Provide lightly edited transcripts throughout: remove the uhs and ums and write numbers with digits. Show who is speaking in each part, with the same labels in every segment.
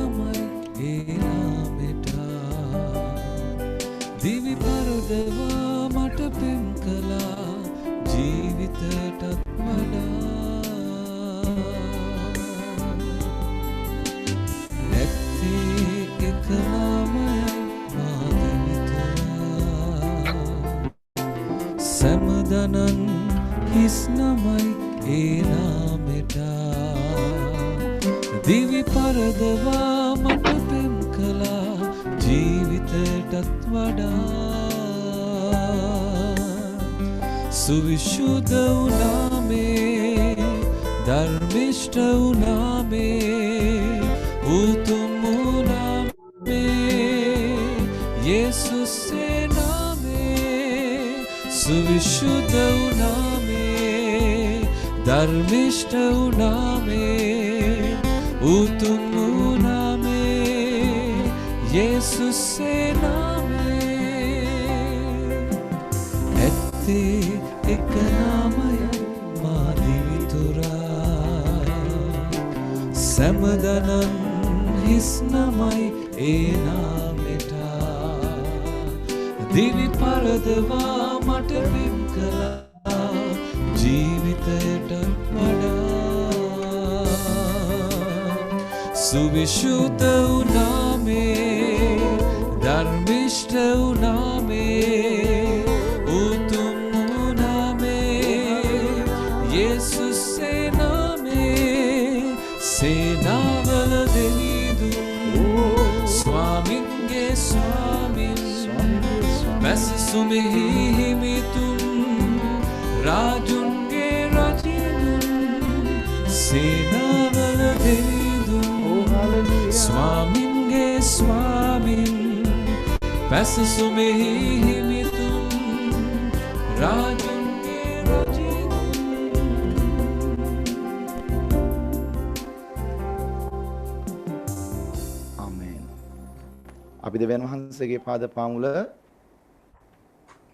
Speaker 1: හිස්නමයි ඒ නාමෙට දිවි පරදවා මට පෙම් කළා ජීවිතයටත් වඩා නැත්තේ එක නාමයයි මාදිවිතරා සැමදනන් හිස්නමයි ඒ නාමෙට දිවි පරදවා මට පෙම් කළා ජීවිතයටත් වඩා සුවිශුද්ධ වුණාමේ ධර්මිෂ්ඨ වුණාමේ උතුම් වුණාමේ යේසුස්සේ නාමේ සුවිශුද්ධ වුණාමේ ධර්මිෂ්ඨ වුණාමේ උතුම් වුණාමේ යේසුස්සේ නාමේ ඇත්තේ එක නාමයයි මා දිවිතුරා සැමදනන් හිස්නමයි ඒ නාමෙට දිවි පරදවා මට පෙම් කළා ජීවිතයට වඩා සුවිශුද්ධ වුණාමේ ධර්මිෂ්ඨ වුණාමේ උතුම් වුණාමේ යේසුස්සේ නාමේ සේනාවල දෙවිඳුන් ස්වාමින්ගේ ස්වාමින් මැසසුමෙහි හිමිතුන් රාජුන්ගේ රජිනුන් සේනාවල දෙවිඳුන් ස්වාමින්ගේ ස්වාමින් මැසසුමෙහි හිමිතුන් රාජුන්ගේ රජිනුන්
Speaker 2: ආමේන්. අපි දෙවියන් වහන්සේගේ පාද පාමුල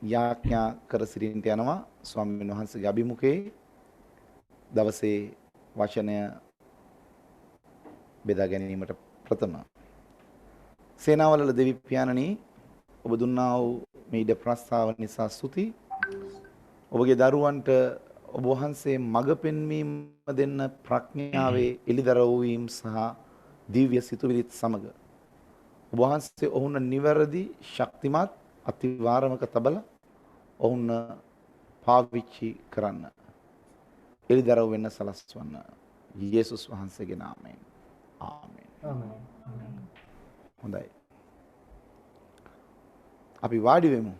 Speaker 2: යාඥා කර සිටින්නට යනවා ස්වාමීන් වහන්සේගේ අභිමුඛයේ දවසේ වචනය බෙදා ගැනීමට ප්‍රථම සේනාවල දෙවි පියාණනි ඔබ දුන්නා වූ මේ ඉඩ ප්‍රස්තාව නිසා ස්තුති ඔබගේ දරුවන්ට ඔබ වහන්සේ මඟ පෙන්වීම දෙන්න ප්‍රඥාවේ එළිදරව් වීම සහ දිව්‍ය සිතුවිලිත් සමග ඔබ වහන්සේ ඔවුන් නිවැරදි ශක්තිමත් අතිවාරමක තබල ඔවුන් පාවිච්චි කරන්න එළිදරව් වෙන්න සලස්වන්න යේසුස් වහන්සේගේ නාමයෙන් ආමේන්. හොඳයි. අපි වාඩි වෙමු.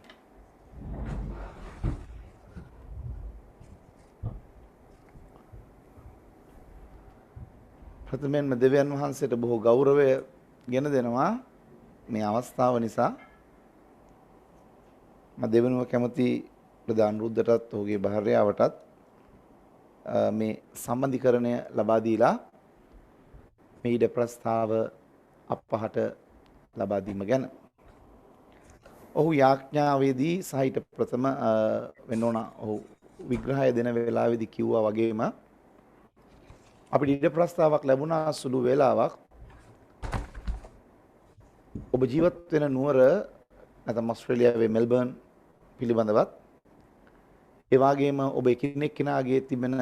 Speaker 2: ප්‍රථමයෙන්ම දෙවියන් වහන්සේට බොහෝ ගෞරවය ගෙන දෙනවා මේ අවස්ථාව නිසා. මම දෙවෙනුව කැමති ප්‍රධාන රුද්දටත් ඔහුගේ භාර්යාවටත් මේ සම්බන්ධීකරණය ලබා දීලා මේ ඉඩ ප්‍රස්තාව අපහට ලබා දීම ගැන ඔහු යාඥාවේදී සහිත ප්‍රථම වෙන්න ඕන ඔහු විග්‍රහය දෙන වෙලාවේදී කිව්වා වගේම අපිට ඉඩ ප්‍රස්තාවක් ලැබුණා සුළු වේලාවක් ඔබ ජීවත් වෙන නුවර නැත්නම් ඕස්ට්‍රේලියාවේ මෙල්බර්න් පිළිබඳවත් ඒ වගේම ඔබ එකිනෙක කෙනාගේ තිබෙන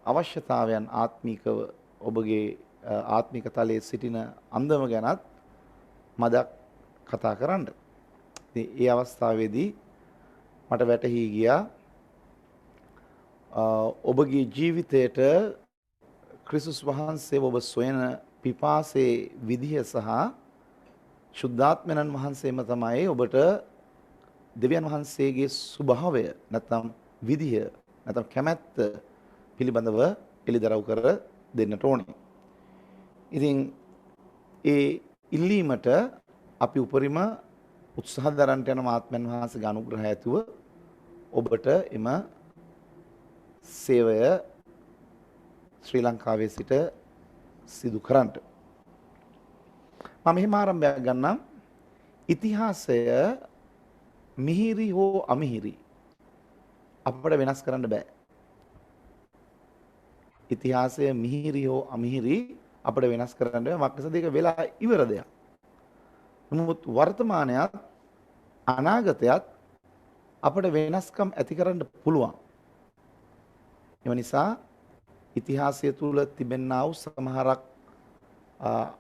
Speaker 2: අවශ්‍යතාවයන් ආත්මිකව ඔබගේ ආත්මික තලයේ සිටින අන්දම ගැනත් මදක් කතා කරන්න. ඉතින් ඒ අවස්ථාවේදී මට වැටහි ගියා ඔබගේ ජීවිතයට ක්‍රිස්තුස් වහන්සේ ඔබ සොයන පිපාසයේ විදිය සහ ශුද්ධාත්මයන් වහන්සේම තමයි ඔබට දෙවියන් වහන්සේගේ ස්වභාවය නැත්නම් විදිය නැත්නම් කැමැත්ත පිළිබඳව එළිදරව් කර දෙන්නට ඕනේ. ඉතින් ඒ ඉල්ලීමට අපි උපරිම උත්සාහ දරන්නට යන ආත්මයන් වහන්සේගේ අනුග්‍රහය ඇතුව ඔබට එම සේවය ශ්‍රී ලංකාවේ සිට සිදු කරන්නට. මම මෙහිම ආරම්භයක් ගන්නම්. ඉතිහාසය මිහිරි හෝ අමිහිරි අපට වෙනස් කරන්න බෑ. ඉතිහාසය මිහිරි හෝ අමිහිරි අපිට වෙනස් කරන්න බෑ. මක්නිසාද ඒක වෙලා ඉවර දෙයක්. නමුත් වර්තමානයත් අනාගතයත් අපිට වෙනස්කම් ඇති කරන්න පුළුවන්. ඒ නිසා ඉතිහාසය තුල තිබෙනා වූ සමහරක්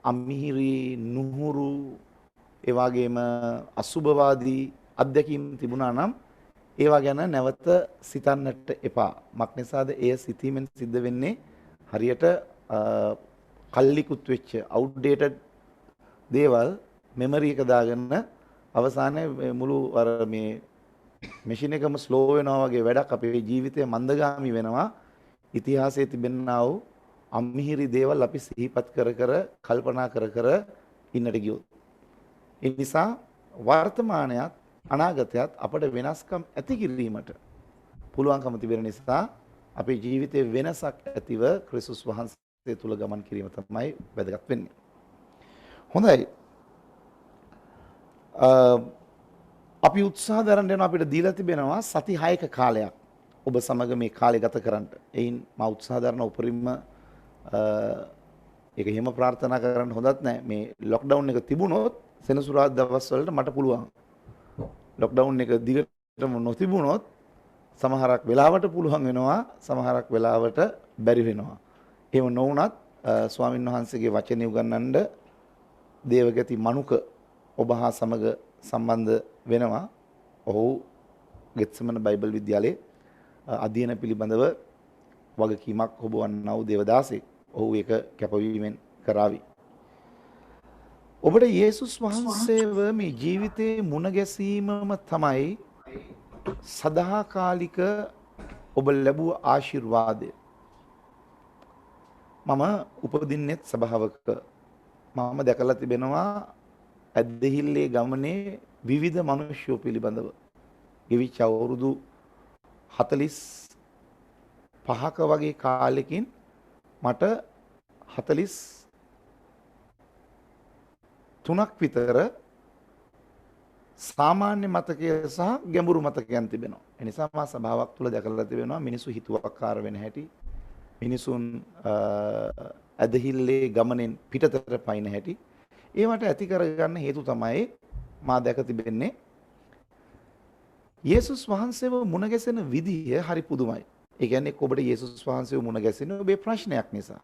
Speaker 2: අමිහිරි නුහුරු ඒ වගේම අසුභවාදී අත්දැකීම් තිබුණා නම් ඒවා ගැන නැවත සිතන්නට එපා. මක්නිසාද එය සිතීමෙන් සිද්ධ වෙන්නේ හරියට කල්ලිකුත් වෙච්ච අවුට්ඩේටඩ් දේවල් මෙමරි එක දාගෙන අවසානයේ මුළු අර මේ මැෂින් එකම ස්ලෝ වෙනවා වගේ වැඩක් අපේ ජීවිතය මන්දගාමී වෙනවා. ඉතිහාසයේ තිබෙනා වූ අමිහිරි දේවල් අපි සිහිපත් කර කර කල්පනා කර කර ඉන්නට ගියොත්. ඒ නිසා වර්තමානයත් අනාගතයත් අපට වෙනස්කම් ඇති කිරීමට පුළුවන්කම තිබෙන නිසා අපේ ජීවිතයේ වෙනසක් ඇතිව ක්‍රිස්තුස් වහන්සේ තුල ගමන් කිරීම තමයි වැදගත් වෙන්නේ. හොඳයි. අපි උත්සාහ දරන්න යන අපිට දීලා තිබෙනවා සති 6ක කාලයක් ඔබ සමග මේ කාලය ගත කරන්න. එයින් මා උත්සාහ දරන උපරිම ඒක එහෙම ප්‍රාර්ථනා කරන්න හොඳත් නැහැ. මේ ලොක්ඩවුන් එක තිබුණොත් සෙනසුරාදා දවස් වලට මට පුළුවන්. ලොක්ඩවුන් එක දිගටම නොතිබුණොත් සමහරක් වෙලාවට පුළුවන් වෙනවා, සමහරක් වෙලාවට බැරි වෙනවා. එහෙම නොවුනත් ස්වාමින් වහන්සේගේ වචනේ උගන්වන්න දේවගති මනුක ඔබ හා සමග සම්බන්ධ වෙනවා. ඔහු ගෙත්සමන බයිබල් විද්‍යාලයේ අධ්‍යයන පිළිබඳව වගකීමක් ඔබ වන්නා වූ දේවදාසෙක්. ඔහු ඒක කැපවීමෙන් කරાવી. ඔබට යේසුස් වහන්සේව මේ ජීවිතේ මුණ ගැසීමම තමයි සදාකාලික ඔබ ලැබුව ආශිර්වාදය. මම උපදින්නෙත් සභාවක. මම දැකලා තිබෙනවා ඇදහිල්ලේ ගමනේ විවිධ මිනිස්සු පිළිබඳව. ගෙවිච්ච අවුරුදු 45ක වගේ කාලෙකින් මට 43ක් විතර සාමාන්‍ය මතකය සහ ගැඹුරු මතකයන් තිබෙනවා. ඒ නිසා මා සභාවක් තුල දැකලා තිබෙනවා මිනිසු හිතුවක්කාර වෙන හැටි, මිනිසුන් ඇදහිල්ලේ ගමනෙන් පිටතට පයින් හැටි. ඒවට ඇති කරගන්න හේතු තමයි මා දැක තිබෙන්නේ යේසුස් වහන්සේව මුණ ගැසෙන විදිය හරි පුදුමයි. ඒ කියන්නේ ඔබට යේසුස් වහන්සේව මුණ ගැසෙන්නේ ඔබේ ප්‍රශ්නයක් නිසා.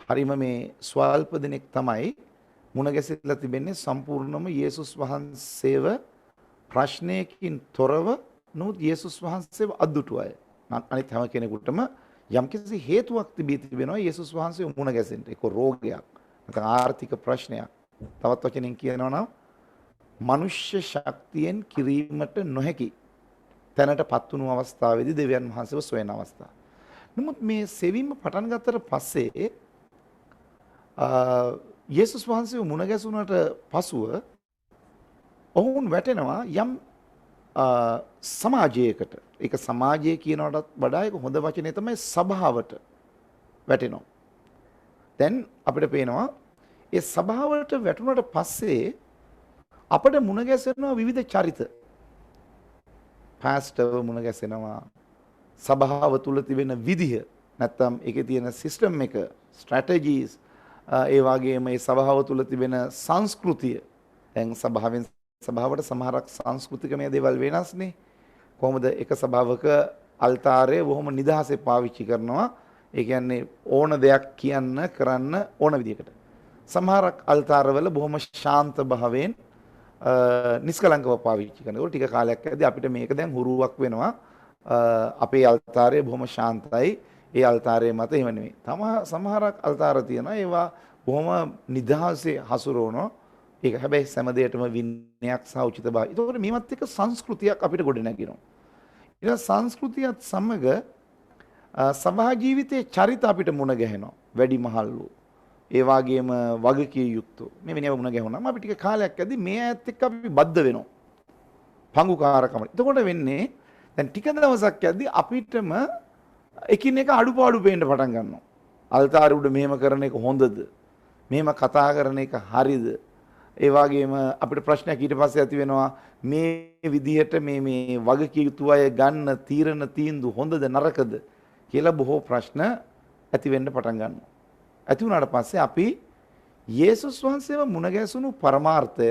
Speaker 2: හරිම මේ ස්වල්ප දිනෙක තමයි මුණ ගැසෙලා තිබෙන්නේ සම්පූර්ණම යේසුස් වහන්සේව ප්‍රශ්නයකින් තොරව නමුත් යේසුස් වහන්සේව අද්දුටු අය. අනිත් හැම කෙනෙකුටම යම්කිසි හේතුවක් තිබෙනවා යේසුස් වහන්සේව මුණ ගැසෙන්න. ඒක රෝගයක්, නැත්නම් ආර්ථික ප්‍රශ්නයක්. තවත් වචනෙන් කියනවා නම් මනුෂ්‍ය ශක්තියෙන් කිරීමට නොහැකි තැනටපත් වුණු අවස්ථාවේදී දෙවියන් වහන්සේව සොයන අවස්ථාව. නමුත් මේ සෙවීම පටන් ගත්තට පස්සේ යේසුස් වහන්සේව මුණ ගැසුණට පසුව ඔවුන් වැටෙනවා යම් සමාජයකට. ඒක සමාජය කියනවටත් වඩා ඒක හොඳ වචනේ තමයි සභාවට වැටෙනවා. දැන් අපිට පේනවා ඒ සභාවට වැටුණට පස්සේ අපිට මුණ ගැසෙනවා විවිධ චරිත. පාස්ටර්ව මුණ ගැසෙනවා. සභාව තුල තිබෙන විදිහ නැත්තම් ඒකේ තියෙන සිස්ටම් එක, ස්ට්‍රැටජිස්, ඒ වගේම මේ සභාව තුල තිබෙන සංස්කෘතිය. දැන් සභාවෙන් සභාවට සමහරක් සංස්කෘතිකමය දේවල් වෙනස්නේ. කොහොමද එක සභාවක අල්තාරය බොහොම නිදහසේ පාවිච්චි කරනවා. ඒ කියන්නේ ඕන දෙයක් කියන්න කරන්න ඕන විදිහකට. සමහරක් අල්තාරවල බොහොම ශාන්ත භාවයෙන් නිස්කලංකව පාවිච්චි කරනවා. ටික කාලයක් ඇද්දී අපිට මේක දැන් හුරුවක් වෙනවා. අපේ අල්තාරය බොහොම ශාන්තයි. ඒ අල්තාරය මත එහෙම නෙමෙයි. සමහරක් අල්තාර තියෙනවා ඒවා බොහොම නිදහසේ හසුරවනවා. ඒක හැබැයි සෑම දෙයකටම විනයක් සහ උචිත භාවය. ඒතකොට මේවත් එක්ක සංස්කෘතියක් අපිට ගොඩ නැගිනවා. ඊට සංස්කෘතියත් සමග සභා ජීවිතයේ චරිත අපිට මුණ ගැහෙනවා. වැඩිමහල්ලු. ඒ වගේම වගකීම් යුක්තෝ. මේ වෙනව මුණ ගැහුණාම අපි ටික කාලයක් ඇද්දි මේ ඈත් එක්ක අපි බද්ධ වෙනවා. පංගුකාරකම. එතකොට වෙන්නේ දැන් ටික දවසක් ඇද්දි අපිටම එකිනෙක අඩුපාඩු පේන්න පටන් ගන්නවා. අල්තාරේ උඩ මෙහෙම කරන එක හොඳද? මෙහෙම කතා කරන එක හරිද? ඒ වගේම අපිට ප්‍රශ්නයක් ඊට පස්සේ ඇති වෙනවා මේ විදිහට මේ වගකීම් යුතු අය ගන්න තීරණ තීන්දුව හොඳද නරකද කියලා බොහෝ ප්‍රශ්න ඇති වෙන්න පටන් ගන්නවා. ඇති වුණාට පස්සේ අපි යේසුස් වහන්සේව මුණ ගැසුණු පරමාර්ථය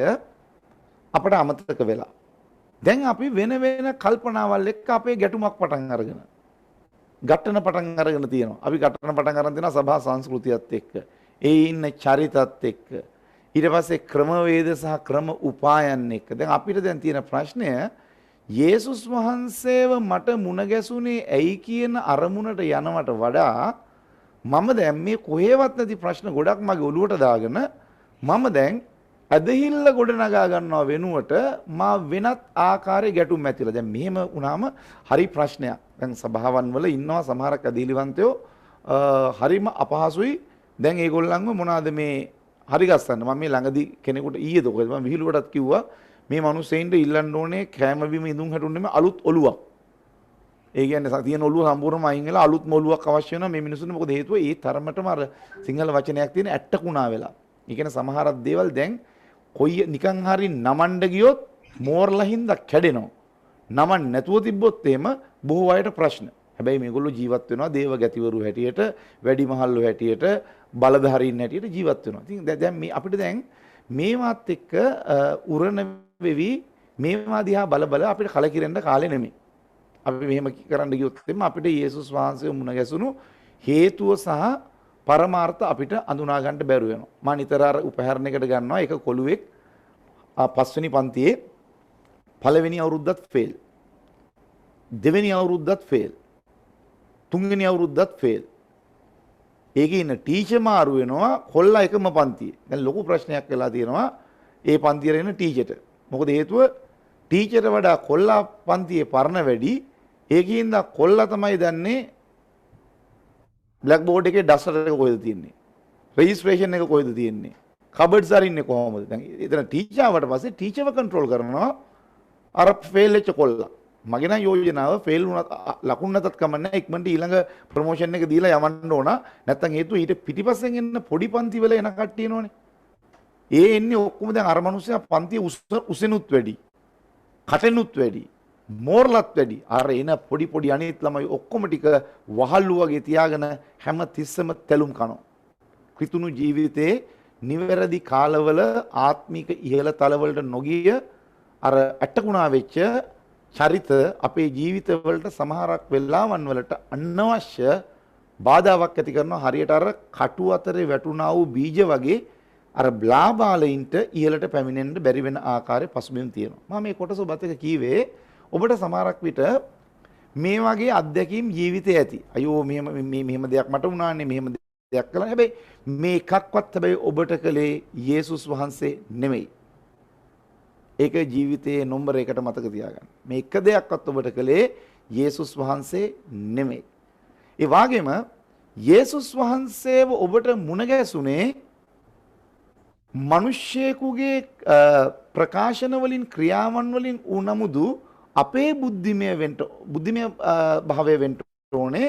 Speaker 2: අපට අමතක වෙලා. දැන් අපි වෙන වෙන කල්පනාවල් එක්ක අපේ ගැටුමක් පටන් අරගෙන ගැටෙන පටන් අරගෙන තියෙනවා. අපි ගැටෙන පටන් අරන් තියෙනවා සභා සංස්කෘතියත් එක්ක. ඒ ඉන්න චරිතත් එක්ක. ඊට පස්සේ ක්‍රමවේද සහ ක්‍රම උපායන් එක්ක. දැන් අපිට දැන් තියෙන ප්‍රශ්නය යේසුස් වහන්සේව මට මුණ ගැසුනේ ඇයි කියන අරමුණට යනවට වඩා මම දැන් මේ කොහෙවත් නැති ප්‍රශ්න ගොඩක් මගේ ඔළුවට දාගෙන මම දැන් ඇදහිල්ල ගොඩ නගා ගන්නවා වෙනුවට මා වෙනත් ආකාරයේ ගැටුම් ඇතිලා. දැන් මෙහෙම වුණාම හරි ප්‍රශ්නයක්. දැන් සභාවන් වල ඉන්නවා සමහරක් ඇදහිලිවන්තයෝ හරිම අපහසුයි. දැන් ඒගොල්ලන්ව මොනවාද මේ හරි ගස්සන්න. මම මේ ළඟදී කෙනෙකුට ඊයේද කොහෙද මම විහිළුවටත් කිව්වා මේ මිනිස්සෙයින්ට ඉල්ලන්න ඕනේ කෑම බීම ඉදුම් හැටුන් නෙමෙයි අලුත් ඔලුවක්. ඒ කියන්නේ තියෙන ඔලුව සම්පූර්ණයෙන්ම අයින් වෙලා අලුත් ඔලුවක් අවශ්‍ය වෙනවා මේ මිනිස්සුන්ට. මොකද හේතුව ඒ තරමටම අර සිංහල වචනයක් තියෙන ඇට්ටකුණා වෙලා. ඒ කියන්නේ සමහරක් දේවල් දැන් කොයි නිකන් හරි නමන්න ගියොත් මෝරලා හින්දා කැඩෙනවා. නමන්න නැතුව තිබ්බොත් එහෙම බොහෝ අයට ප්‍රශ්න. හැබැයි මේගොල්ලෝ ජීවත් වෙනවා දේව ගැතිවරු හැටියට, වැඩිමහල්ලු හැටියට, බලධාරීන් හැටියට ජීවත් වෙනවා. ඉතින් දැන් මේ අපිට දැන් මේවත් එක්ක උරණ වෙවි මේවා දිහා බල බල අපිට කලකිරෙන්න කාලේ නෙමෙයි. අපි මෙහෙම කරන්න ගියොත් එimhe අපිට යේසුස් වහන්සේ මුණ ගැසුණු හේතුව සහ පරමාර්ථ අපිට අඳුනා ගන්න බැරුව වෙනවා. මම නිතර අර උපහරණයකට ගන්නවා එක කොළුවෙක් පස්වෙනි පන්තියේ පළවෙනි අවුරුද්දත් ෆේල්. දෙවෙනි අවුරුද්දත් ෆේල්. තුන්වෙනි අවුරුද්දත් ෆේල්. ඒකේ ඉන්න ටීචර් මාරු වෙනවා කොල්ලා එකම පන්තියේ. දැන් ලොකු ප්‍රශ්නයක් වෙලා තියෙනවා ඒ පන්තියේ ඉන්න ටීචර්ට. මොකද හේතුව ටීචර්ට වඩා කොල්ලා පන්තියේ පරණ වැඩි. ඒකින්ද කොල්ලා තමයි දන්නේ බ්ලැක් බෝඩ් එකේ ඩස්ටර් එක කොහෙද තියෙන්නේ? රෙජිස්ට්‍රේෂන් එක කොහෙද තියෙන්නේ? කබඩ්ස් අරින්නේ කොහොමද? දැන් එතන ටීචර් ආවට පස්සේ ටීචර්ව කන්ට්‍රෝල් කරනවා අර ෆේල් වෙච්ච කොල්ලා. මගේ නම් යෝජනාව ෆේල් වුණත් ලකුණු නැතත් කමන්නේ ඉක්මනට ඊළඟ ප්‍රොමෝෂන් එක දීලා යවන්න ඕන. නැත්තම් හේතුව ඊට පිටිපස්සෙන් එන්න පොඩි පන්ති වල එන කට්ටිය නෝනේ. ඒ එන්නේ ඔක්කොම දැන් අර මිනිස්සයා පන්තිය උසෙනුත් වැඩි. කටෙනුත් වැඩි. මෝර්ලත් වැඩි. අර එන පොඩි පොඩි අනිත් ළමයි ඔක්කොම ටික වහල්ලු වගේ තියාගෙන හැම තිස්සම තැලුම් කනවා. කෘතුණු ජීවිතේ නිවැරදි කාලවල ආත්මික ඉහළ තලවලට නොගිය අර ඇටකුණා වෙච්ච චරිත අපේ ජීවිතවලට සමහරක් වෙලාවන් වලට අනවශ්‍ය බාධාවක් ඇති කරනවා. හරියට අර කටු අතරේ වැටුණා වූ බීජ වගේ අර බ්ලාබාලයින්ට ඉහළට පැමිණෙන්න බැරි වෙන ආකාරයේ පසුබිම් තියෙනවා. මම මේ කොටස ඔබත් එක්ක කීවේ ඔබට සමහරක් විට මේ වගේ අත්දැකීම් ජීවිතේ ඇති. අයියෝ මෙහෙම දෙයක් මට වුණානේ මෙහෙම දෙයක් කළා. හැබැයි මේ එකක්වත් හැබැයි ඔබට කළේ යේසුස් වහන්සේ නෙමෙයි. ඒක ජීවිතයේ නම්බර 1ට මතක තියාගන්න. මේ එක දෙයක්වත් ඔබට කළේ යේසුස් වහන්සේ නෙමෙයි. ඒ වගේම යේසුස් වහන්සේව ඔබට මුණ ගැසුනේ මිනිස්සෙකුගේ ප්‍රකාශන වලින් ක්‍රියාවන් වලින් උනමුදු අපේ බුද්ධිමය භාවය වෙන්න ඕනේ.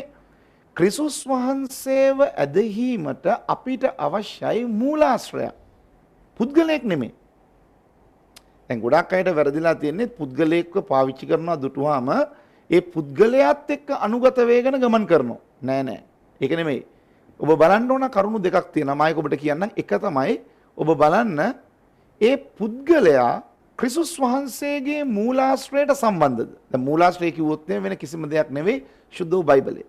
Speaker 2: ක්‍රිස්තුස් වහන්සේව ඇදහිීමට අපිට අවශ්‍යයි මූලාශ්‍රය. පුද්ගලයෙක් නෙමෙයි. දැන් ගොඩක් අයට වැරදිලා තියෙන්නේ පුද්ගලයෙක්ව පාවිච්චි කරනවා දුටුවාම ඒ පුද්ගලයාත් එක්ක අනුගත වේගන ගමන් කරනවා. නෑ. ඒක නෙමෙයි. ඔබ බලන්න ඕන කරුණු දෙකක් තියෙනවා. මම ඔබට කියන්නම්. එක තමයි ඔබ බලන්න ඒ පුද්ගලයා ක්‍රිස්තුස් වහන්සේගේ මූලාශ්‍රයට සම්බන්ධද? දැන් මූලාශ්‍රය කිව්වොත් වෙන කිසිම දෙයක් නෙවෙයි සුද්ධ බයිබලයේ.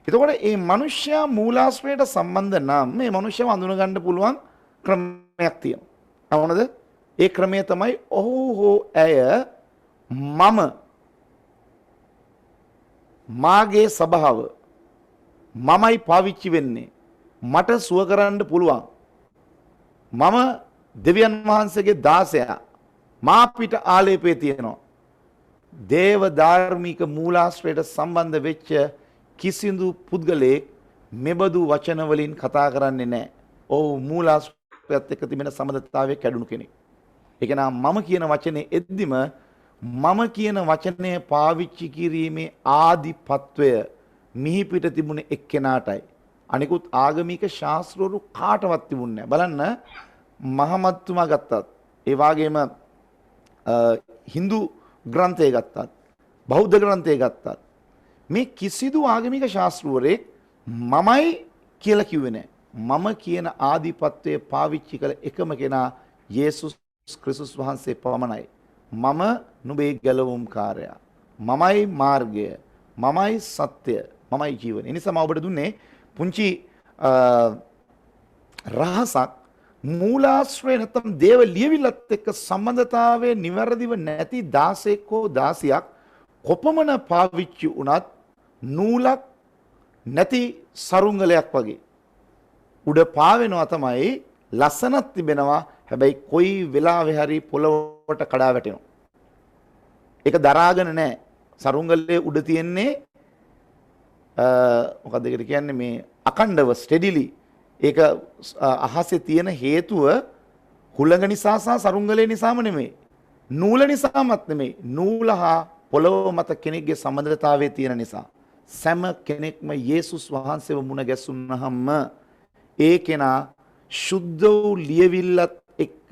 Speaker 2: එතකොට මේ මිනිස්යා මූලාශ්‍රයට සම්බන්ධ නම් මේ මිනිස්යාව අඳුන ගන්න පුළුවන් ක්‍රමයක් තියෙනවා. මොනවද? ඒ ක්‍රමය තමයි ඔහු හෝ ඇය මාගේ ස්වභාව මමයි පාවිච්චි වෙන්නේ මට සුව කරන්න පුළුවන් මම දෙවියන් වහන්සේගේ දාසයා මා පිට ආලේපේ තියෙනවා දේව ධාර්මික මූලාශ්‍රයට සම්බන්ධ වෙච්ච කිසිදු පුද්ගලයෙක් මෙබඳු වචන වලින් කතා කරන්නේ නැහැ. ඔව් මූලාශ්‍රයත් එක්ක තිබෙන සම්බන්ධතාවය කැඩුණු කෙනෙක්. ඒක නම් මම කියන වචනේ එද්දිම මම කියන වචනය පාවිච්චි කිරීමේ ආධිපත්වය මිහි පිට තිබුණේ එක්කෙනාටයි. අනිකුත් ආගමික ශාස්ත්‍රවරු කාටවත් තිබුණේ නැහැ. බලන්න මහමත්තුමා ගත්තත් ඒ වගේම Hindu ග්‍රන්ථය ගත්තත් බෞද්ධ ග්‍රන්ථය ගත්තත් මේ කිසිදු ආගමික ශාස්ත්‍රවරයෙක් මමයි කියලා කිව්වේ නැහැ. මම කියන ආධිපත්‍යය පාවිච්චි කළ එකම කෙනා යේසුස් ක්‍රිස්තුස් වහන්සේ පමණයි. මම නුඹේ ගැලවුම්කාරයා. මමයි මාර්ගය. මමයි සත්‍ය. මමයි ජීවනය. ඒ නිසා මම ඔබට දුන්නේ පුංචි රහසක්. මූලාශ්‍රය නැත්නම් දේව ලියවිල්ලත් එක්ක සම්බන්ධතාවයේ නිවැරදිව නැති 16ක් හෝ 16ක් කොපමණ පාවිච්චි වුණත් නූලක් නැති සරුංගලයක් වගේ උඩ පාවෙනවා තමයි ලස්සනක් තිබෙනවා. හැබැයි කොයි වෙලාවෙ හරි පොළොවට කඩා වැටෙනවා. ඒක දරාගෙන නැහැ. සරුංගලයේ උඩ තියෙන්නේ මොකක්ද ඒකට කියන්නේ මේ අකණ්ඩව ස්ටෙඩිලි ඒක අහසේ තියෙන හේතුව හුළඟ නිසා සහ සරුංගලය නිසාම නෙමෙයි. නූල නිසාමත් නෙමෙයි. නූල හා පොළොව මත කෙනෙක්ගේ සම්බන්ධතාවයේ තියෙන නිසා. සෑම කෙනෙක්ම යේසුස් වහන්සේව මුණ ගැසුනහම ඒ කෙනා ශුද්ධ වූ ලියවිල්ලත් එක්ක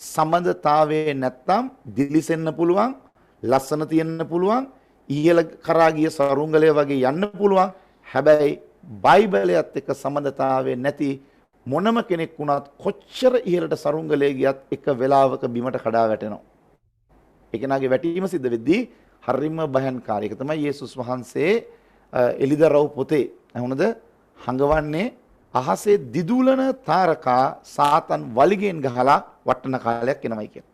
Speaker 2: සම්බන්ධතාවයේ නැත්තම් දිලිසෙන්න පුළුවන්, ලස්සන තියෙන්න පුළුවන්, ඉහළ කරා ගිය සරුංගලය වගේ යන්න පුළුවන්. හැබැයි බයිබලයත් එක්ක සම්බන්ධතාවයේ නැති මොනම කෙනෙක් වුණත් කොච්චර ඉහළට සරුංගලයේ ගියත් එක වෙලාවක බිමට කඩා වැටෙනවා. ඒ කෙනාගේ වැටීම සිද්ධ වෙද්දී හරිම භයංකාරයි. ඒක තමයි යේසුස් වහන්සේ එලිදරව් පොතේ අහුනද හඟවන්නේ අහසේ දිදුලන තාරකා සාතන් වලිගෙන් ගහලා වටන කාලයක් එනවයි කියන්නේ.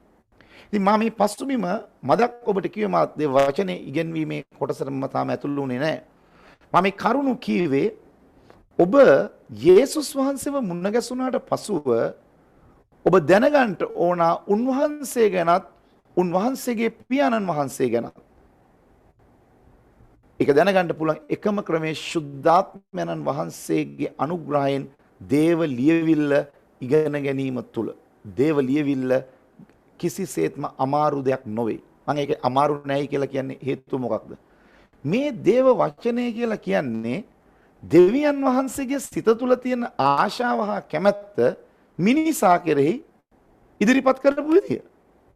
Speaker 2: ඉතින් මම මේ පසුබිම මදක් ඔබට කිව්වේ මාත් මේ වචනේ ඉගෙනීමේ කොටසට මම තාම ඇතුළු වුණේ නැහැ. මම මේ කරුණු කීවේ ඔබ යේසුස් වහන්සේව මුණ ගැසුණාට පසුව ඔබ දැනගන්න ඕන උන්වහන්සේ ගැනත් උන්වහන්සේගේ පියාණන් වහන්සේ ගැනත්. ඒක දැනගන්න පුළුවන් එකම ක්‍රමයේ ශුද්ධාත්මයන්න් වහන්සේගේ අනුග්‍රහයෙන් දේව ලියවිල්ල ඉගෙන ගැනීම තුළ. දේව ලියවිල්ල කිසිසේත්ම අමාරු දෙයක් නොවේ. මම ඒක අමාරු නැයි කියලා කියන්නේ හේතුව මොකක්ද? මේ දේව වචනය කියලා කියන්නේ දෙවියන් වහන්සේගේ සිත තුළ තියෙන ආශාව හා කැමැත්ත මිනිසා කෙරෙහි ඉදිරිපත් කරපු විදිය.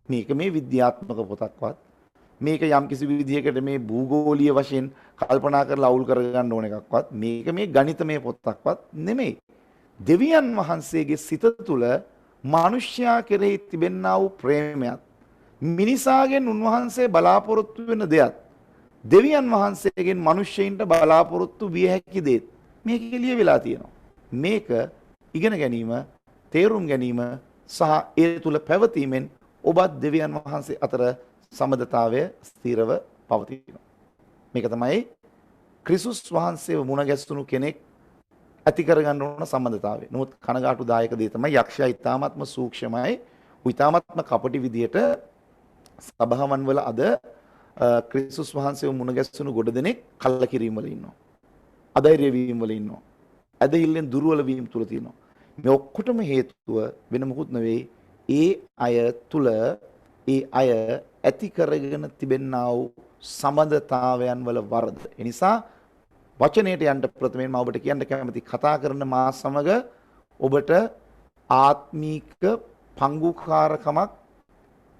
Speaker 2: මේක මේ විද්‍යාත්මක පොතක්වත් මේක යම් කිසි විදිහකට මේ භූගෝලීය වශයෙන් කල්පනා කරලා අවුල් කරගන්න ඕන එකක්වත් මේක මේ ගණිතමය පොතක්වත් නෙමෙයි. දෙවියන් වහන්සේගේ සිත තුළ මිනිසයා කෙරෙහි තිබෙනා වූ ප්‍රේමයත් මිනිසාගෙන් උන්වහන්සේ බලාපොරොත්තු වෙන දෙයක් දෙවියන් වහන්සේගෙන් මිනිස්සෙයින්ට බලාපොරොත්තු විය හැකි දෙයක් මේක ලියවිලා තියෙනවා. මේක ඉගෙන ගැනීම, තේරුම් ගැනීම සහ ඒ තුල පැවතීමෙන් ඔබත් දෙවියන් වහන්සේ අතර සම්බන්ධතාවය ස්ථිරව පවතිනවා. මේක තමයි ක්‍රිස්තුස් වහන්සේව මුණ ගැසුණු කෙනෙක් ඇති කරගන්න ඕන සම්බන්ධතාවය. නමුත් කනගාටුදායක දේ තමයි යක්ෂයා ඊ타ත්ම සූක්ෂමයි. ඊ타ත්ම කපටි විදියට සභාවන් වල අද ක්‍රිස්තුස් වහන්සේව මුණ ගැසුණු ගොඩ දෙනෙක් කල්ලකිරීම වල ඉන්නවා. අධෛර්ය වීම වල ඉන්නවා. ඇදහිල්ලෙන් දුර්වල වීම තුල තියෙනවා. මේ ඔක්කොටම හේතුව වෙන මොකුත් නෙවෙයි. ඒ අය තුල ඒ අය ඇති කරගෙන තිබෙනා වූ සම්බන්ධතාවයන් වල වරද. ඒ නිසා වචනයට යන්න ප්‍රථමයෙන් මම ඔබට කියන්න කැමති කතා කරන මා සමග ඔබට ආත්මීක පංගුකාරකමක්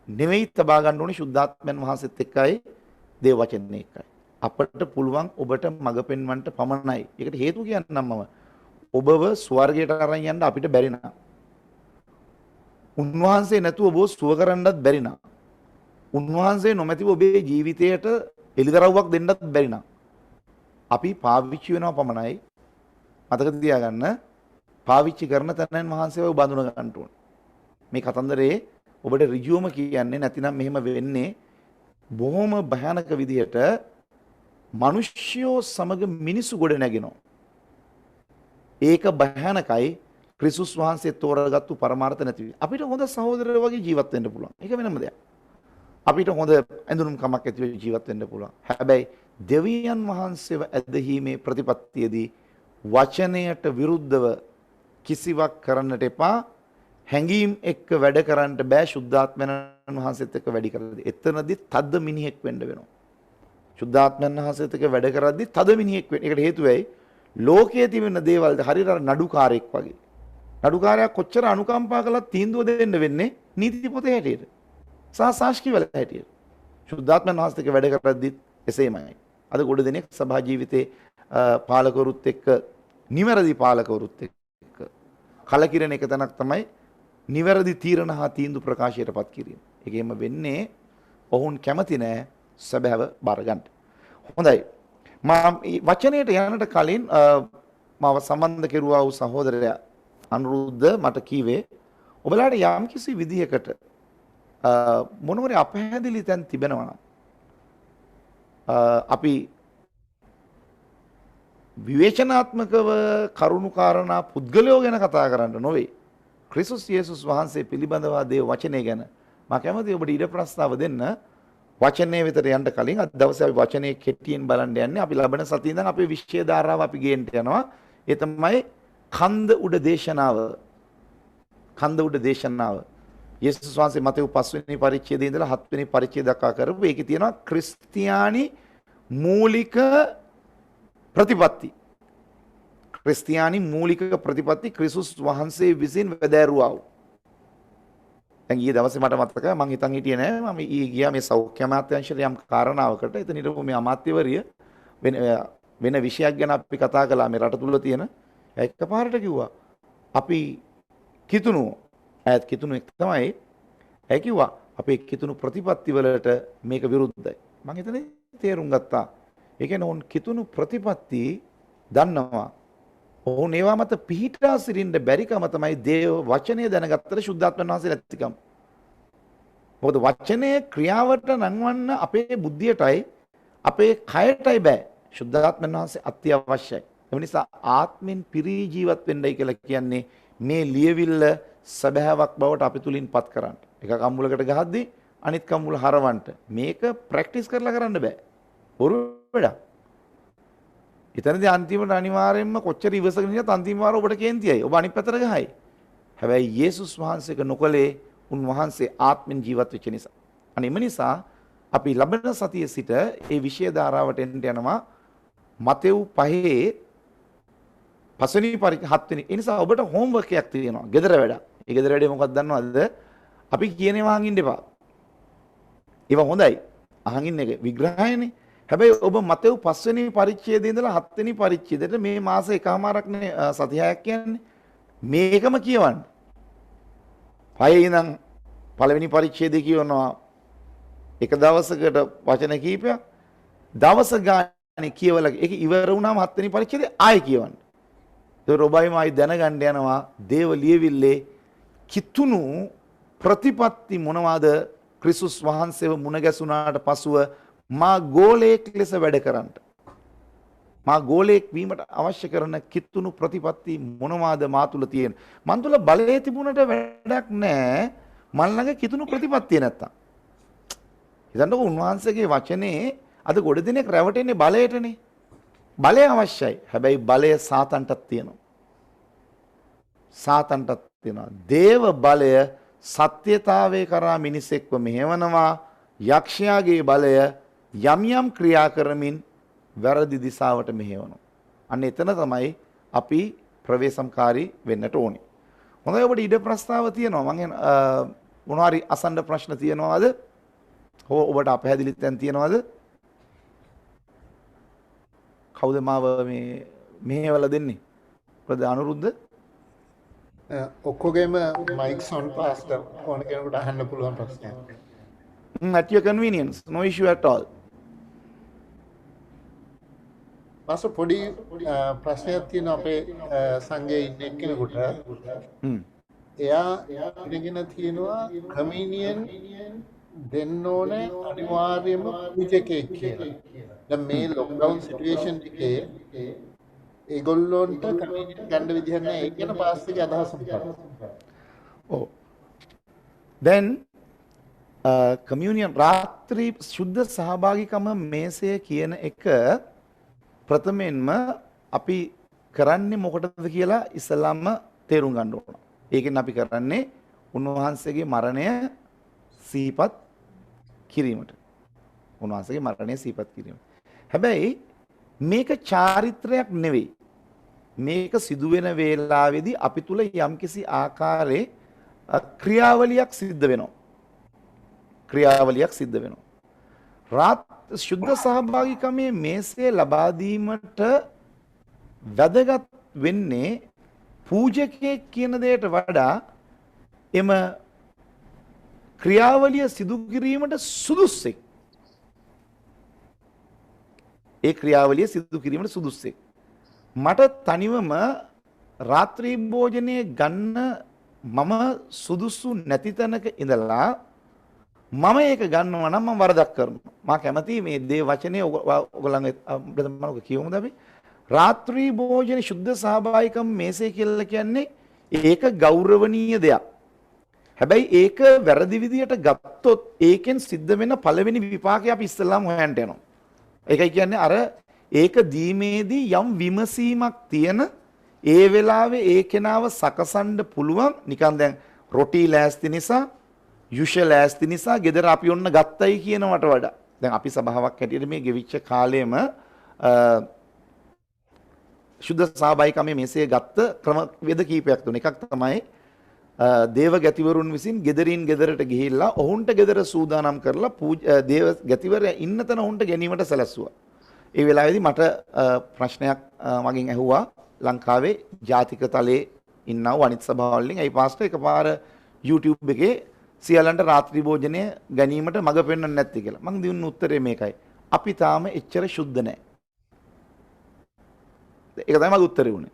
Speaker 2: නෙවෙයි තබා ගන්න ඕනේ ශුද්ධාත්මයන් වහන්සේත් එක්කයි දේව වචනේ එක්කයි. අපට පුළුවන් ඔබට මඟ පෙන්වන්නට පමණයි. ඒකට හේතුව කියන්නම් මම. ඔබව ස්වර්ගයට අරන් යන්න අපිට බැරි නා. උන්වහන්සේ නැතුව ඔබව සුව කරන්නත් බැරි නා. උන්වහන්සේ නොමැතිව ඔබේ ජීවිතයට එළිදරව්වක් දෙන්නත් බැරි නා. අපි පාවිච්චි වෙනවා පමණයි. මතක තියාගන්න පාවිච්චි කරන තැනන් වහන්සේව බඳුන ගන්න ඕනේ. මේ කතන්දරේ ඔබට ඍජුවම කියන්නේ නැතිනම් මෙහෙම වෙන්නේ බොහොම භයානක විදිහට මිනිස්යෝ සමග මිනිසු ගොඩ නැගෙනවා. ඒක භයානකයි. ක්‍රිස්තුස් වහන්සේ තෝරාගත්තු පරමාර්ථ නැති. අපිට හොඳ සහෝදරයෝ වගේ ජීවත් වෙන්න පුළුවන්. ඒක වෙනම දෙයක්. අපිට හොඳ ඇඳුම් කමක් ඇතිව ජීවත් වෙන්න පුළුවන්. හැබැයි දෙවියන් වහන්සේව ඇදහිීමේ ප්‍රතිපත්තියේදී වචනයට විරුද්ධව කිසිවක් කරන්නට එපා. හැඟීම් එක්ක වැඩ කරන්න බෑ. ශුද්ධාත්මයන් වහන්සේත් එක්ක වැඩි කරද්දී එතනදී තද මිනිහෙක් වෙන්න වෙනවා. ශුද්ධාත්මයන් වහන්සේත් එක්ක වැඩ කරද්දී තද මිනිහෙක් වෙන්න. ඒකට හේතුව ඇයි? ලෝකයේ තිබෙන දේවල් හරියට නඩුකාරයෙක් වගේ. නඩුකාරයා කොච්චර අනුකම්පා කළත් තීන්දුව දෙන්න වෙන්නේ නීති පොතේ හැටියට. සාක්ෂි වල හැටියට. ශුද්ධාත්මයන් වහන්සේත් එක්ක වැඩ කරද්දී එසේමයි. අද ගොඩ දෙනෙක් සභා ජීවිතේ පාලකවරුත් එක්ක නිවැරදි පාලකවරුත් එක්ක එක්ක. කලකිරෙන එක තැනක් තමයි නිවැරදි තීරණ හා තීන්දුව ප්‍රකාශයටපත් කිරීම. ඒකෙම වෙන්නේ ඔවුන් කැමති නෑ සැබෑව බාර ගන්න. හොඳයි. මම වචනයට යන්නට කලින් මාව සම්බන්ධ කෙරුවා වූ සහෝදරයා අනුරුද්ධ මට කීවේ ඔබලාට යම්කිසි විදිහකට මොනවාරි අපහැදිලි තැන් තිබෙනවා නම් අපි විවේචනාත්මකව කරුණු කාරණා පුද්ගලයෝ ගැන කතා කරන්න නොවේ. ක්‍රිස්තුස් යේසුස් වහන්සේ පිළිබඳව දේව වචනය ගැන මම කැමතියි ඔබට ඉඩ ප්‍රස්තාව දෙන්න. වචනයේ විතර යන්න කලින් අද දවසේ අපි වචනයේ කෙටියෙන් බලන්න යන්නේ. අපි ලබන සතියේ ඉඳන් අපේ විශ්ය ධාරාව අපි ගේන්න යනවා. ඒ තමයි කන්ද උඩ දේශනාව. කන්ද උඩ දේශනාව. යේසුස් වහන්සේ මතෙව් 5 වෙනි පරිච්ඡේදයේ ඉඳලා 7 වෙනි පරිච්ඡේදය දක්වා කරපු ඒකේ තියෙනවා ක්‍රිස්තියානි මූලික ප්‍රතිපත්ති. ක්‍රිස්තියානි මූලික ප්‍රතිපත්ති ක්‍රිස්තුස් වහන්සේ විසින් වැදෑරුවා වූ. දැන් ඊයේ දවසේ මට මතකයි මම හිතන් හිටියේ නෑ මම ඊයේ ගියා මේ සෞඛ්‍ය අමාත්‍යාංශයට යම් කාරණාවකට. එතන හිටපු මේ අමාත්‍යවරිය වෙන විෂයක් ගැන අපි කතා කළා මේ රට තුල තියෙන. එකපාරට කිව්වා අපි කිතුණු ඈත් කිතුණු එක තමයි. ඒ කිව්වා අපේ කිතුණු ප්‍රතිපත්ති වලට මේක විරුද්ධයි. මම හිතන්නේ තේරුම් ගත්තා. ඒ කියන්නේ උන් කිතුණු ප්‍රතිපත්ති දන්නවා. ඔවුන් ඒවා මත පිහිටා සිටින්න බැරිකම තමයි දේව වචනය දැනගත්තට සුද්ධාත්ම වහන්සේ නැතිකම. මොකද වචනයේ ක්‍රියාවට නංවන්න අපේ බුද්ධියටයි අපේ කයටයි බෑ. සුද්ධාත්ම වහන්සේ අත්‍යවශ්‍යයි. ඒ නිසා ආත්මෙන් පිරී ජීවත් වෙන්නයි කියලා කියන්නේ මේ ලියවිල්ල සබෑවක් බවට අපි තුලින් පත් කරන්න. එක කම්මුලකට ගහද්දී අනිත් කම්මුල හරවන්න. මේක ප්‍රැක්ටිස් කරලා කරන්න බෑ. බොරු වැඩක්. එතනදී අන්තිමට අනිවාර්යයෙන්ම කොච්චර ඉවසගෙන ඉන්නත් අන්තිම වාර ඔබට කේන්තියයි. ඔබ අනිත් පැත්තට ගහයි. හැබැයි යේසුස් වහන්සේක නොකලේ උන්වහන්සේ ආත්මෙන් ජීවත් වෙච්ච නිසා. අනේ එම නිසා අපි ලබන සතියේ සිට ඒ විෂය ධාරාවට එන්න යනවා මතෙව් 5 පස්වෙනි 7 වෙනි. ඒ නිසා ඔබට හෝම්වර්ක් එකක් තියෙනවා. ගෙදර වැඩක්. ඒ ගෙදර වැඩේ මොකක්ද දන්නවද? අපි කියනවා අහන් ඉන්න එපා. ඒවා හොඳයි. අහන් ඉන්න එක විග්‍රහයනේ. හැබැයි ඔබ මතෙව් 5 වෙනි පරිච්ඡේදයේ ඉඳලා 7 වෙනි පරිච්ඡේදයට මේ මාස එකමාරක්නේ සති 6ක් කියන්නේ. මේකම කියවන්න. 5 ඉඳන් පළවෙනි පරිච්ඡේදය කියවනවා එක දවසකට වචන කීපයක්. දවස ගානේ කියවලා ඒක ඉවර වුණාම 7 වෙනි පරිච්ඡේදය ආයෙ කියවන්න. ඒක ඔබයිම ආයෙ දැනගන්න යනවා දේව ලියවිල්ලේ කිතුණු ප්‍රතිපත්ති මොනවාද ක්‍රිස්තුස් වහන්සේව මුණ ගැසුණාට පසුව මා ගෝලයෙක් ලෙස වැඩ කරන්න. මා ගෝලයෙක් වීමට අවශ්‍ය කරන කිතුණු ප්‍රතිපත්ති මොනවාද මා තුල තියෙන. මන් තුල බලය තිබුණට වැඩක් නැහැ. මන් ළඟ කිතුණු ප්‍රතිපත්තිය නැත්තම්. හිතන්නකො උන්වහන්සේගේ වචනේ අද ගොඩ දෙනෙක් රැවටෙන්නේ බලයටනේ. බලය අවශ්‍යයි. හැබැයි බලය සාතන්ටත් තියෙනවා. සාතන්ටත් තියෙනවා. දේව බලය සත්‍යතාවයේ කරා මිනිසෙක්ව මෙහෙවනවා. යක්ෂයාගේ බලය යම් යම් ක්‍රියා කරමින් වැරදි දිශාවට මෙහෙවනවා. අන්න එතන තමයි අපි ප්‍රවේශම්කාරී වෙන්නට ඕනේ. හොඳයි ඔබට ඉඩ ප්‍රස්තාව තියෙනවා. මම මොනවා හරි අසන්න ප්‍රශ්න තියෙනවද? ඔබට අපහැදිලි තැන් තියෙනවද? කවුද මාව මේ මෙහෙවලා දෙන්නේ? ප්‍රධාන අනුරුද්ධ
Speaker 3: ඔක්කොගේම මයික්ස් ඔන් පාස්ටර් ඕන කෙනෙකුට අහන්න පුළුවන් ප්‍රශ්නයක්.
Speaker 2: At your convenience, no issue at all.
Speaker 3: මාස පොඩි ප්‍රශ්නයක් තියෙන අපේ සංඝයේ ඉන්න එක්කෙනෙකුට. එයා ඉගෙන තියෙනවා කමිනියන් දෙන්න ඕනේ අනිවාර්යයෙන්ම පූජකෙක් කියලා. දැන් මේ ලොක්ඩවුන් සිටුේෂන් එකේ ඒගොල්ලොන්ට කමිනියන් ගන්න විදිහ නැහැ. ඒක ගැන පාස්ටර්ගේ අදහස මොකක්ද?
Speaker 2: ඔව්. Then කමියුනියන් රාත්‍රී සුද්ධ සහභාගිකම මේසය කියන එක ප්‍රථමයෙන්ම අපි කරන්නේ මොකටද කියලා ඉස්සලාම තේරුම් ගන්න ඕන. ඒකෙන් අපි කරන්නේ උන්වහන්සේගේ මරණය සිහිපත් කිරීමට. උන්වහන්සේගේ මරණය සිහිපත් කිරීම. හැබැයි මේක චාරිත්‍රයක් නෙවෙයි. මේක සිදුවෙන වේලාවේදී අපි තුල යම්කිසි ආකාරයේ ක්‍රියාවලියක් සිද්ධ වෙනවා. ක්‍රියාවලියක් සිද්ධ වෙනවා. ශුද්ධ සහභාගිකමේ මේසය ලබා දීමට වැදගත් වෙන්නේ පූජකයෙක් කියන දෙයට වඩා එම ක්‍රියාවලිය සිදු කිරීමට සුදුස්සෙක්. ඒ ක්‍රියාවලිය සිදු කිරීමට සුදුස්සෙක්. මට තනිවම රාත්‍රී භෝජනය ගන්න මම සුදුසු නැති තැනක ඉඳලා මම ඒක ගන්නවා නම් මම වරදක් කරනවා. මම කැමති මේ දේ වචනේ ඔයගොල්ලන්ගේ මම කියමුද අපි? රාත්‍රී භෝජන සුද්ධ සහභාගිකම් මේසේ කියලා කියන්නේ ඒක ගෞරවනීය දෙයක්. හැබැයි ඒක වැරදි විදියට ගත්තොත් ඒකෙන් සිද්ධ වෙන පළවෙනි විපාකය අපි ඉස්සෙල්ලාම හොයන්න යනවා. ඒකයි කියන්නේ අර ඒක දීමේදී යම් විමසීමක් තියෙන ඒ වෙලාවේ ඒ කෙනාව සකසන්න පුළුවන් නිකන් දැන් රොටි ලෑස්ති නිසා යුෂ ලෑස්ති නිසා ගෙදර අපි ඔන්න ගත්තයි කියනවට වඩා දැන් අපි සභාවක් හැටියට මේ ගෙවිච්ච කාලෙම සුද්ධ සහභාගිකමේ මේසේ ගත්ත ක්‍රම වේද කීපයක් තුන එකක් තමයි දේව ගැතිවරුන් විසින් ගෙදරින් ගෙදරට ගිහිල්ලා ඔවුන්ට ගෙදර සූදානම් කරලා දේව ගැතිවරයා ඉන්න තැන ඔවුන්ට ගැනීමට සැලැස්සුවා. ඒ වෙලාවේදී මට ප්‍රශ්නයක් මගෙන් ඇහුවා ලංකාවේ ජාතික තලයේ ඉන්නව අනිත් සභාවලින් අයි පාස්ටර් එකපාර YouTube එකේ සියල්ලන්ට රාත්‍රී භෝජනය ගැනීමට මඟ පෙන්වන්නේ නැත්තේ කියලා. මම දුන්න උත්තරේ මේකයි. අපි තාම එච්චර සුද්ධ නැහැ. ඒක තමයි මගේ උත්තරේ උනේ.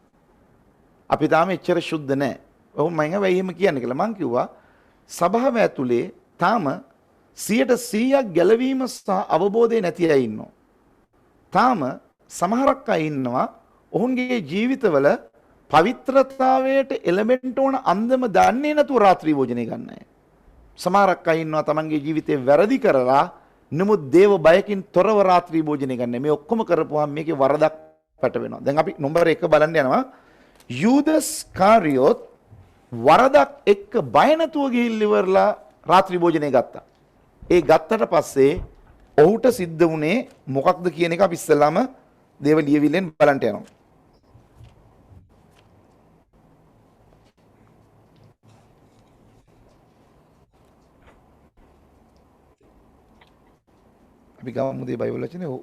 Speaker 2: අපි තාම එච්චර සුද්ධ නැහැ. ඔවුන් මම වෙයි එහෙම කියන්නේ කියලා මං කිව්වා සභාව ඇතුලේ තාම 100% ගැලවීම සහ අවබෝධය නැති අය ඉන්නවා. තාම සමහරක් අය ඉන්නවා ඔවුන්ගේ ජීවිතවල පවිත්‍රතාවයට එලෙමන්ට් ඕන අන්දම දන්නේ නැතුව රාත්‍රී භෝජනය ගන්න අය. සමහරක් අය ඉන්නවා තමන්ගේ ජීවිතේ වැරදි කරලා නමුත් දේව බයකින් තොරව රාත්‍රී භෝජනය ගන්න. මේ ඔක්කොම කරපුවාම මේකේ වරදක් පැට වෙනවා. දැන් අපි නම්බර 1 බලන්න යනවා. යූදස් කාරියොත් වරදක් එක්ක බය නැතුව ගිහිල්ලා ඉවරලා රාත්‍රී භෝජනය ගත්තා. ඒ ගත්තට පස්සේ ඔහුට සිද්ධ වුණේ මොකක්ද කියන එක අපි ඉස්සෙල්ලාම දේව ලියවිල්ලෙන් බලන්න යනවා. අපි ගමු දේ බයිබල් වචනේ ඔව්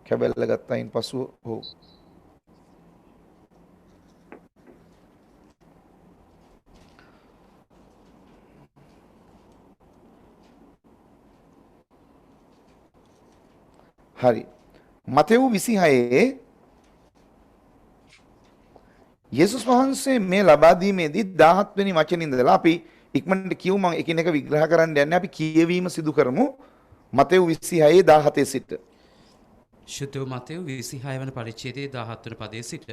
Speaker 2: කැබල්ල ගත්තයින් පසුව ඔව් හරි මතෙව් 26 යේසුස් වහන්සේ මේ ලබා දීමේදී 17 වෙනි වචනේ ඉඳලා අපි ඉක්මනට කියමු මම එකිනෙක විග්‍රහ කරන්න යන්නේ අපි කියවීම සිදු කරමු මතෙව් 26 17 සිට
Speaker 4: ශුද්ධ මතෙව් 26 වන පරිච්ඡේදයේ 17 වන පදයේ සිට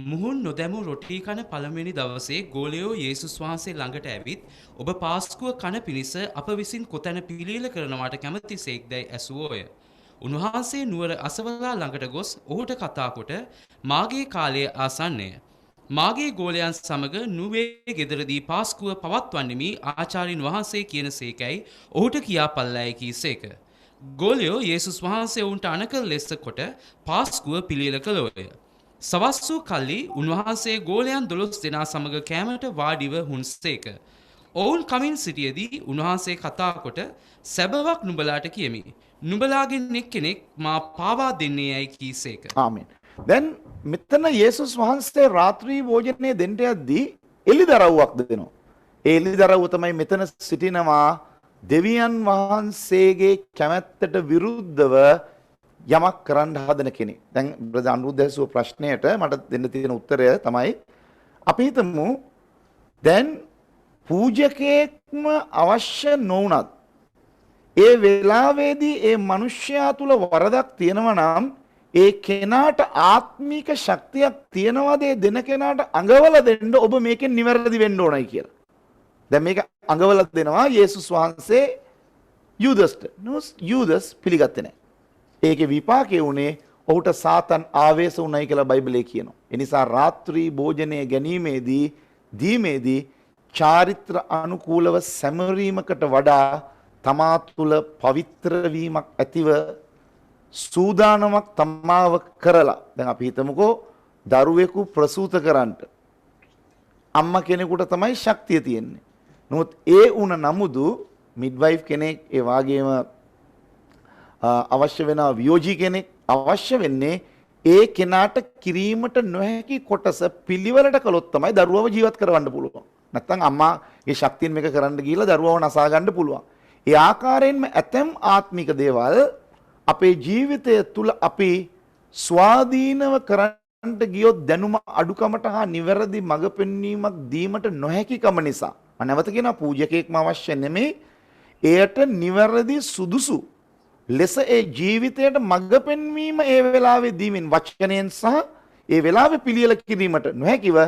Speaker 4: මුහුන් නොදැමූ රොටි කන පළමුවෙනි දවසේ ගෝලයෝ යේසුස් වහන්සේ ළඟට ඇවිත් ඔබ පාස්කුව කන පිණිස අප විසින් කොතැන පිළියෙල කරනවාට කැමැතිසේක්දැයි ඇසුවෝය. උන්වහන්සේ නුවර අසවලා ළඟට ගොස් ඔහුට කතා කොට මාගේ කාලය ආසන්නය. මාගේ ගෝලයන් සමග නුවේ ගෙදරදී පාස්කුව පවත්වන්නෙමි ආචාර්යින් වහන්සේ කියන සේකැයි ඔහුට කියා පල්ලෑයි කීසේක. ගෝලයෝ යේසුස් වහන්සේ ඔවුන්ට අනකල ලෙස කොට පාස්කුව පිළියෙල කළෝය. සවස් වූ කල්ලි උන්වහන්සේ ගෝලයන් 12 දෙනා සමග කෑමට වාඩිව හුන්සේක. ඔවුන් කමින් සිටියදී උන්වහන්සේ කතා කොට සැබවක් නුඹලාට කියමි. නුඹලාගෙන් එක්කෙනෙක් මා පාවා දෙන්නේ යයි කීසේක.
Speaker 2: ආමෙන්. දැන් මෙතන යේසුස් වහන්සේ රාත්‍රී භෝජනය දෙන්න යද්දී එළිදරව්වක් දෙනවා. ඒ එළිදරව්ව තමයි මෙතන සිටිනවා දෙවියන් වහන්සේගේ කැමැත්තට විරුද්ධව යමක් කරන්න හදන කෙනෙක්. දැන් බ්‍රදර් අනුරුද්ධ ඇසුව ප්‍රශ්නයට මට දෙන්න තියෙන උත්තරය තමයි අපි හිතමු දැන් පූජකයෙක්ම අවශ්‍ය නොවුනත් ඒ වෙලාවේදී ඒ මිනිස්යා තුල වරදක් තියෙනවා නම් ඒ කෙනාට ආත්මික ශක්තියක් තියනවාද ඒ දෙන කෙනාට අඟවල දෙන්න ඔබ මේකෙන් නිවැරදි වෙන්න ඕනයි කියලා. දැන් මේක අඟවල දෙනවා යේසුස් වහන්සේ යූදස්ට. යූදස් පිළිගත්තේ නැහැ. ඒකේ විපාකේ උනේ ඔහුට සාතන් ආවේශ උනායි කියලා බයිබලයේ කියනවා. ඒ නිසා රාත්‍රී භෝජනය ගැනීමේදී දීමේදී චාරිත්‍ර අනුකූලව සැමරීමකට වඩා තමා තුළ පවිත්‍ර වීමක් ඇතිව සූදානමක් තමාව කරලා දැන් අපි හිතමුකෝ දරුවෙකු ප්‍රසූත කරන්නට අම්මා කෙනෙකුට තමයි ශක්තිය තියෙන්නේ. නමුත් ඒ උන නමුදු මිඩ්වයිෆ් කෙනෙක් ඒ වාගේම අවශ්‍ය වෙන වියෝජී කෙනෙක් අවශ්‍ය වෙන්නේ ඒ කෙනාට කිරීමට නොහැකි කොටස පිළිවෙලට කළොත් තමයි දරුවව ජීවත් කරවන්න පුළුවන්. නැත්නම් අම්මාගේ ශක්තියෙන් මේක කරන්න ගිහලා දරුවව නසා ගන්න පුළුවන්. ඒ ආකාරයෙන්ම ඇතැම් ආත්මික දේවල් අපේ ජීවිතය තුල අපි ස්වාධීනව කරන්නට ගියොත් දැනුම අඩුකමට හා නිවැරදි මඟ පෙන්වීමක් දීමට නොහැකිකම නිසා. මම නැවත කියනවා පූජකයෙක්ම අවශ්‍ය නෙමෙයි. එයට නිවැරදි සුදුසු ලෙස ඒ ජීවිතයට මඟ පෙන්වීම ඒ වෙලාවේ දීමින් වචනයෙන් සහ ඒ වෙලාවේ පිළියෙල කිරීමට නොහැකිව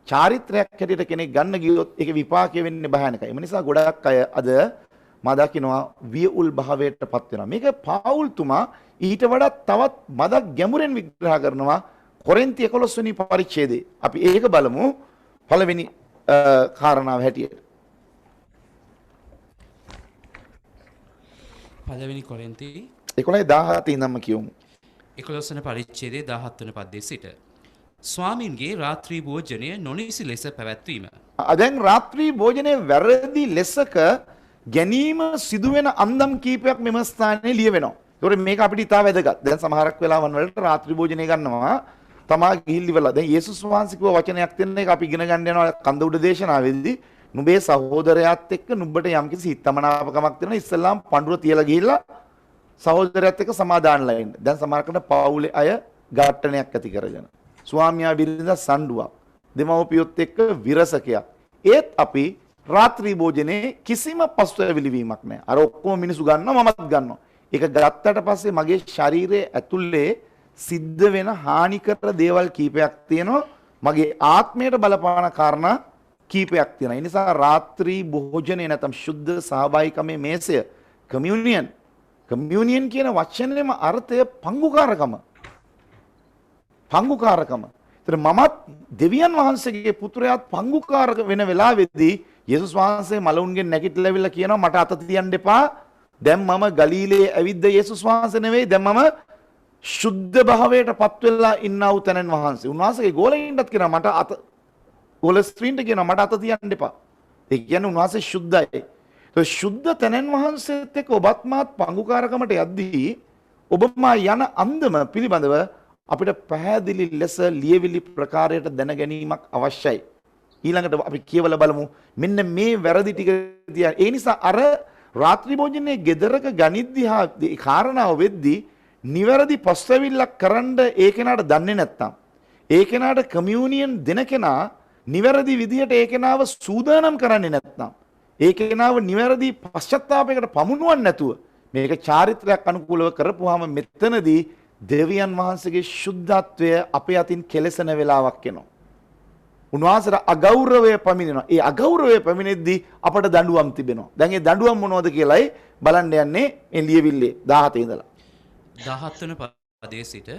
Speaker 2: චාරිත්‍රයක් හැටියට කෙනෙක් ගන්න ගියොත් ඒක විපාකය වෙන්නේ භයානකයි. ඒ නිසා ගොඩක් අය අද මා දකිනවා වියුල් භාවයටපත් වෙනවා. මේක පාවුල්තුමා ඊට වඩා තවත් මදක් ගැඹුරෙන් විග්‍රහ කරනවා කොරින්ති 11 වෙනි පරිච්ඡේදයේ. අපි ඒක බලමු පළවෙනි කාරණාව හැටියට.
Speaker 4: පළවෙනි කොරින්ති
Speaker 2: 11:17 ඉඳන්ම කියමු.
Speaker 4: 11 වන පරිච්ඡේදයේ 17 වන පදයේ සිට ස්වාමින්ගේ රාත්‍රී භෝජනය නොනිසි ලෙස පැවැත්වීම.
Speaker 2: දැන් රාත්‍රී භෝජනයේ වැරදි ලෙසක ගැනීම සිදුවෙන අන්දම් කීපයක් මෙම ස්ථානයේ ලියවෙනවා. ඒතකොට මේක අපිට ඉතා වැදගත්. දැන් සමහරක් වෙලාවන් වලට රාත්‍රී භෝජනය ගන්නවා තමා ගිහිල්ලිවලා. දැන් යේසුස් වහන්සේ කිව්ව වචනයක් තියෙන එක අපි ඉගෙන ගන්න යනවා කන්ද උඩ දේශනාවේදී. නුඹේ සහෝදරයාත් එක්ක නුඹට යම්කිසි හිතමනාපකමක් තියෙනවා ඉස්සෙල්ලාම පඬුර තියලා ගිහිල්ලා සහෝදරයාත් එක්ක සමාදානලා ඉන්න. දැන් සමහරකට පවුලේ අය ඝාටනයක් ඇති කරගෙන ස්වාමියා බිරිඳ සණ්ඩුවක් දෙමව්පියොත් එක්ක විරසකයක්. ඒත් අපි රාත්‍රී භෝජනේ කිසිම පසුතැවිලි වීමක් නැහැ. අර ඔක්කොම මිනිස්සු ගන්නවා මමත් ගන්නවා. ඒක ගත්තට පස්සේ මගේ ශරීරයේ ඇතුලේ සිද්ධ වෙන හානිකර දේවල් කීපයක් තියෙනවා. මගේ ආත්මයට බලපාන කාරණා කීපයක් තියෙනවා. ඒ නිසා රාත්‍රී භෝජනේ නැත්නම් ශුද්ධ සහභාගීකමේ මේසය කමියුනියන් කියන වචනේම අර්ථය පංගුකාරකම. ඒතර මමත් දෙවියන් වහන්සේගේ පුත්‍රයාත් පංගුකාරක වෙන වෙලාවෙදී යේසුස් වහන්සේ මලවුන්ගෙන් නැගිටලා ඇවිල්ලා කියනවා මට අත තියන්න එපා. දැන් මම ගලීලයේ ඇවිද්ද යේසුස් වහන්සේ නෙවෙයි. දැන් මම ශුද්ධ භාවයටපත් වෙලා ඉන්නා වූ තැනන් වහන්සේ. උන්වහන්සේගේ ගෝලයින්ටත් කියනවා මට අත ගෝල ස්ත්‍රීන්ට කියනවා මට අත තියන්න එපා. ඒ කියන්නේ උන්වහන්සේ ශුද්ධයි. ඒ ශුද්ධ තැනන් වහන්සේත් එක්ක ඔබත් මාත් පංගුකාරකමට යද්දී ඔබ මා යන අන්දම පිළිබඳව අපිට පැහැදිලි ලෙස ලියවිලි ප්‍රකාරයට දැන ගැනීමක් අවශ්‍යයි. ඊළඟට අපි කියවලා බලමු මෙන්න මේ වැරදි ටික තියා. ඒ නිසා අර රාත්‍රී භෝජනයේ ගෙදරක ගනිද්දී හා ඒ කාරණාව වෙද්දී නිවැරදි පස්වැවිල්ලක් කරන්න ඒ කෙනාට දන්නේ නැත්නම් ඒ කෙනාට කමියුනියන් දෙන කෙනා නිවැරදි විදිහට ඒ කෙනාව සූදානම් කරන්නේ නැත්නම් ඒ කෙනාව නිවැරදි පශ්චාත්තාපයකට පමුණුවන්නේ නැතුව මේක චාරිත්‍රයක් අනුකූලව කරපුවාම මෙතනදී දෙවියන් වහන්සේගේ ශුද්ධත්වය අපේ අතින් කෙලසන වෙලාවක් එනවා. උන්වහන්සේට අගෞරවය පමිනෙනවා. ඒ අගෞරවය පමිනෙද්දී අපට දඬුවම් තිබෙනවා. දැන් ඒ දඬුවම් මොනවද කියලායි බලන්න යන්නේ මේ ලියවිල්ලේ 17 ඉඳලා.
Speaker 4: 17 වන පදයේ සිට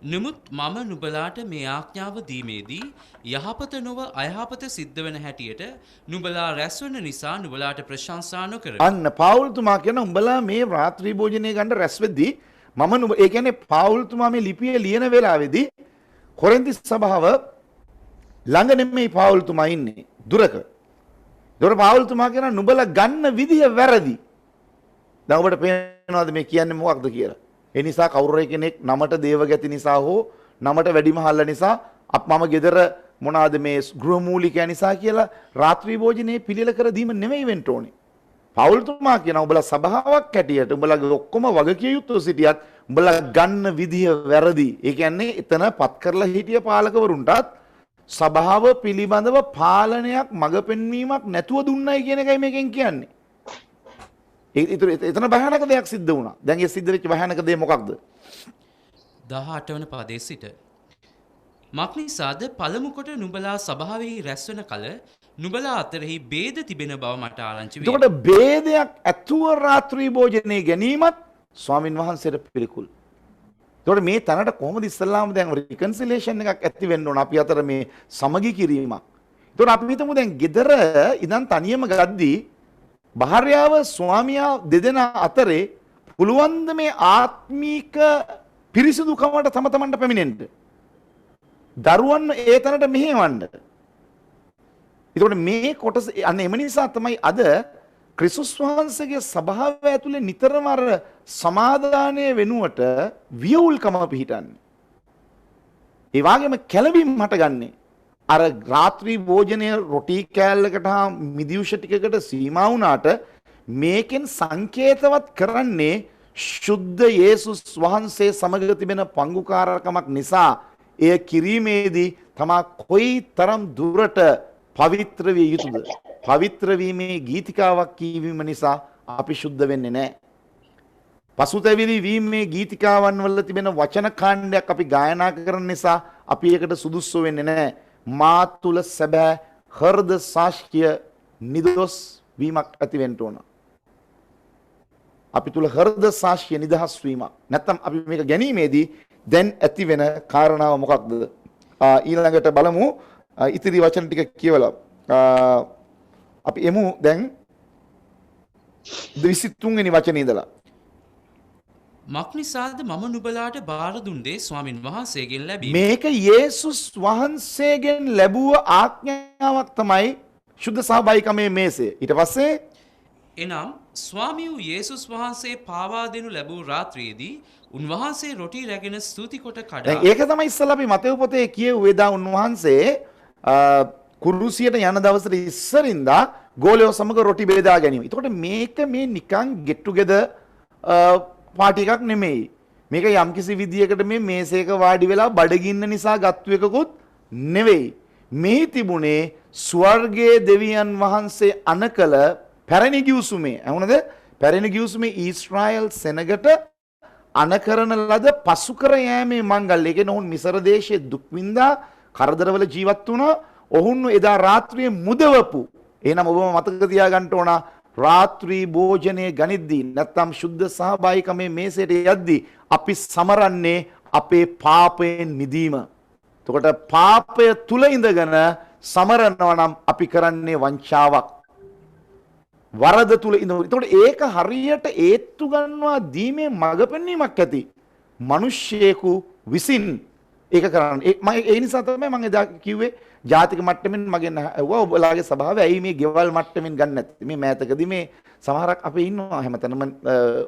Speaker 4: නමුත් මම නුඹලාට මේ ආඥාව දීමේදී යහපත නොව අයහපත සිද්ධ වෙන හැටියට නුඹලා රැස්වන නිසා නුඹලාට ප්‍රශංසා නොකර.
Speaker 2: අන්න පාවුල්තුමා කියන උඹලා මේ රාත්‍රී භෝජනය ගන්න රැස් වෙද්දී මම ඒ කියන්නේ පාවුල්තුමා මේ ලිපිය ලියන වෙලාවේදී කොරින්ති සභාව ළඟ නෙමෙයි පාවුල්තුමා ඉන්නේ දුරක. ඒතකොට පාවුල්තුමා කියන නුඹලා ගන්න විදිය වැරදි. දැන් ඔබට පේනවාද මේ කියන්නේ මොකක්ද කියලා? ඒ නිසා කවුරු කෙනෙක් නමට දේවගති නිසා හෝ නමට වැඩිමහල්ල නිසා මම ගෙදර මොනවාද මේ ගෘහමූලිකයා නිසා කියලා රාත්‍රී භෝජනයේ පිළිල කර දීම නෙමෙයි වෙන්න ඕනේ. පෞල්තුමා කියන උඹලා සභාවක් හැටියට උඹලාගේ ඔක්කොම වගකිය යුතු සිටියත් උඹලා ගන්න විදිය වැරදි. ඒ කියන්නේ එතන පත් කරලා හිටිය පාලකවරුන්ටත් සභාව පිළිබඳව පාලනයක් මඟ පෙන්වීමක් නැතුව දුන්නයි කියන එකයි මේකෙන් කියන්නේ. එතන භයානක දෙයක් සිද්ධ වුණා. දැන් ඒ සිද්ධ වෙච්ච භයානක දේ මොකක්ද?
Speaker 4: 18 වන පදයේ සිට මක්නිසාද පළමු කොට නුඹලා සභාවෙහි රැස්වන කල නුඹලා අතරෙහි ભેද තිබෙන බව මට ආරංචි වේ.
Speaker 2: එතකොට ભેදයක් ඇතුව රාත්‍රී භෝජනයේ ගැනීමත් ස්වාමින් වහන්සේට පිළිකුල්. එතකොට මේ තැනට කොහොමද ඉස්සල්ලාම දැන් රිකන්සිලියේෂන් එකක් ඇති වෙන්න ඕන අපි අතර මේ සමගි කිරීමක්. එතකොට අපි හිතමු දැන් ගෙදර ඉඳන් තනියම ගද්දී භාර්යාව ස්වාමියා දෙදෙනා අතරේ පුළුවන් ද මේ ආත්මීක පිරිසිදුකමට තම තමන්ට පැමිණෙන්න. දරුවන් ඒ තැනට මෙහෙවන්න. ඒතකොට මේ කොටස අන්න එම නිසා තමයි අද ක්‍රිස්තුස් වහන්සේගේ සභාව ඇතුලේ නිතරම අර සමාදානයේ වෙනුවට වියවුල්කම පිහිටන්නේ. ඒ වගේම කැළඹීම් හටගන්නේ අර රාත්‍රී භෝජනය රොටි කෑල්ලකට හා මිදියුෂ ටිකකට සීමා වුණාට මේකෙන් සංකේතවත් කරන්නේ ශුද්ධ යේසුස් වහන්සේ සමග තිබෙන පංගුකාරකමක් නිසා එය කිරීමේදී තමා කොයි තරම් දුරට පවිත්‍ර විය යුතුද? පවිත්‍ර වීමේ ගීතිකාවක් කියවීම නිසා අපි සුද්ධ වෙන්නේ නැහැ. පසුතැවිලි වීමේ ගීතිකාවන් වල තිබෙන වචන කාණ්ඩයක් අපි ගායනා කරන නිසා අපි ඒකට සුදුසු වෙන්නේ නැහැ. මා තුල සැබෑ හෘද සාක්ෂිය නිදොස් වීමක් ඇති වෙන්න ඕන. අපි තුල හෘද සාක්ෂිය නිදහස් වීමක්. නැත්නම් අපි මේක ගැනීමේදී දැන් ඇති වෙන කාරණාව මොකක්ද? ඊළඟට බලමු ඉතිරි වචන ටික කියවලා. අපි එමු දැන් 23 වෙනි වචනේ ඉඳලා.
Speaker 4: මක්නිසාද මම නුබලාට බාර දුන්නේ ස්වාමින් වහන්සේගෙන් ලැබීම.
Speaker 2: මේක යේසුස් වහන්සේගෙන් ලැබුව ආඥාවක් තමයි ශුද්ධ සහභාගීකමේ මේසය. ඊට පස්සේ
Speaker 4: එනම් ස්වාමී වූ යේසුස් වහන්සේ පාවා දෙනු ලැබූ රාත්‍රියේදී උන්වහන්සේ රොටි රැගෙන ස්තුති කොට කඩා
Speaker 2: දැන් ඒක තමයි ඉස්සලා අපි මතෙව් පොතේ කියුවේ දා උන්වහන්සේ කුරුසියට යන දවසට ඉස්සරින්දා ගෝලයෝ සමග රොටි බෙදා ගැනීම. එතකොට මේක මේ නිකන් get together පාටි එකක් නෙමෙයි. මේක යම්කිසි විදියකට මේ මේසයක වාඩි වෙලා බඩගින්න නිසා ගත්තු එකකුත් නෙවෙයි. මේ තිබුණේ ස්වර්ගයේ දෙවියන් වහන්සේ අනකල පැරණි ගිවිසුමේ. අහුණද? පැරණි ගිවිසුමේ ඊශ්‍රායල් සෙනගට අනකරන ලද පසු කර යෑමේ මංගල්‍ය. ඒ කියන්නේ ඔවුන් මිසර දේශයේ දුක් විඳා කරදරවල ජීවත් වුණා. ඔවුන් එදා රාත්‍රියේ මුදවපු. එහෙනම් ඔබම මතක තියාගන්න ඕන රාත්‍රී භෝජනයේ ගනිද්දී නැත්නම් ශුද්ධ සහභාගීකමේ මේසයට යද්දී අපි සමරන්නේ අපේ පාපයෙන් මිදීම. එතකොට පාපය තුල ඉඳගෙන සමරනවා නම් අපි කරන්නේ වංචාවක්. වරද තුල ඉඳලා. එතකොට ඒක හරියට ඒත්තු ගන්නවා දීමේ මඟ පෙන්වීමක් ඇති. මිනිස්සෙකු විසින් ඒක කරන්නේ. ඒ නිසා තමයි මම එදා කිව්වේ ජාතික මට්ටමින් මගෙන් ඇහුවා ඔබලාගේ ස්වභාවය ඇයි මේ ගෙවල් මට්ටමින් ගන්න නැත්තේ? මේ මෑතකදී මේ සමහරක් අපේ ඉන්නවා හැමතැනම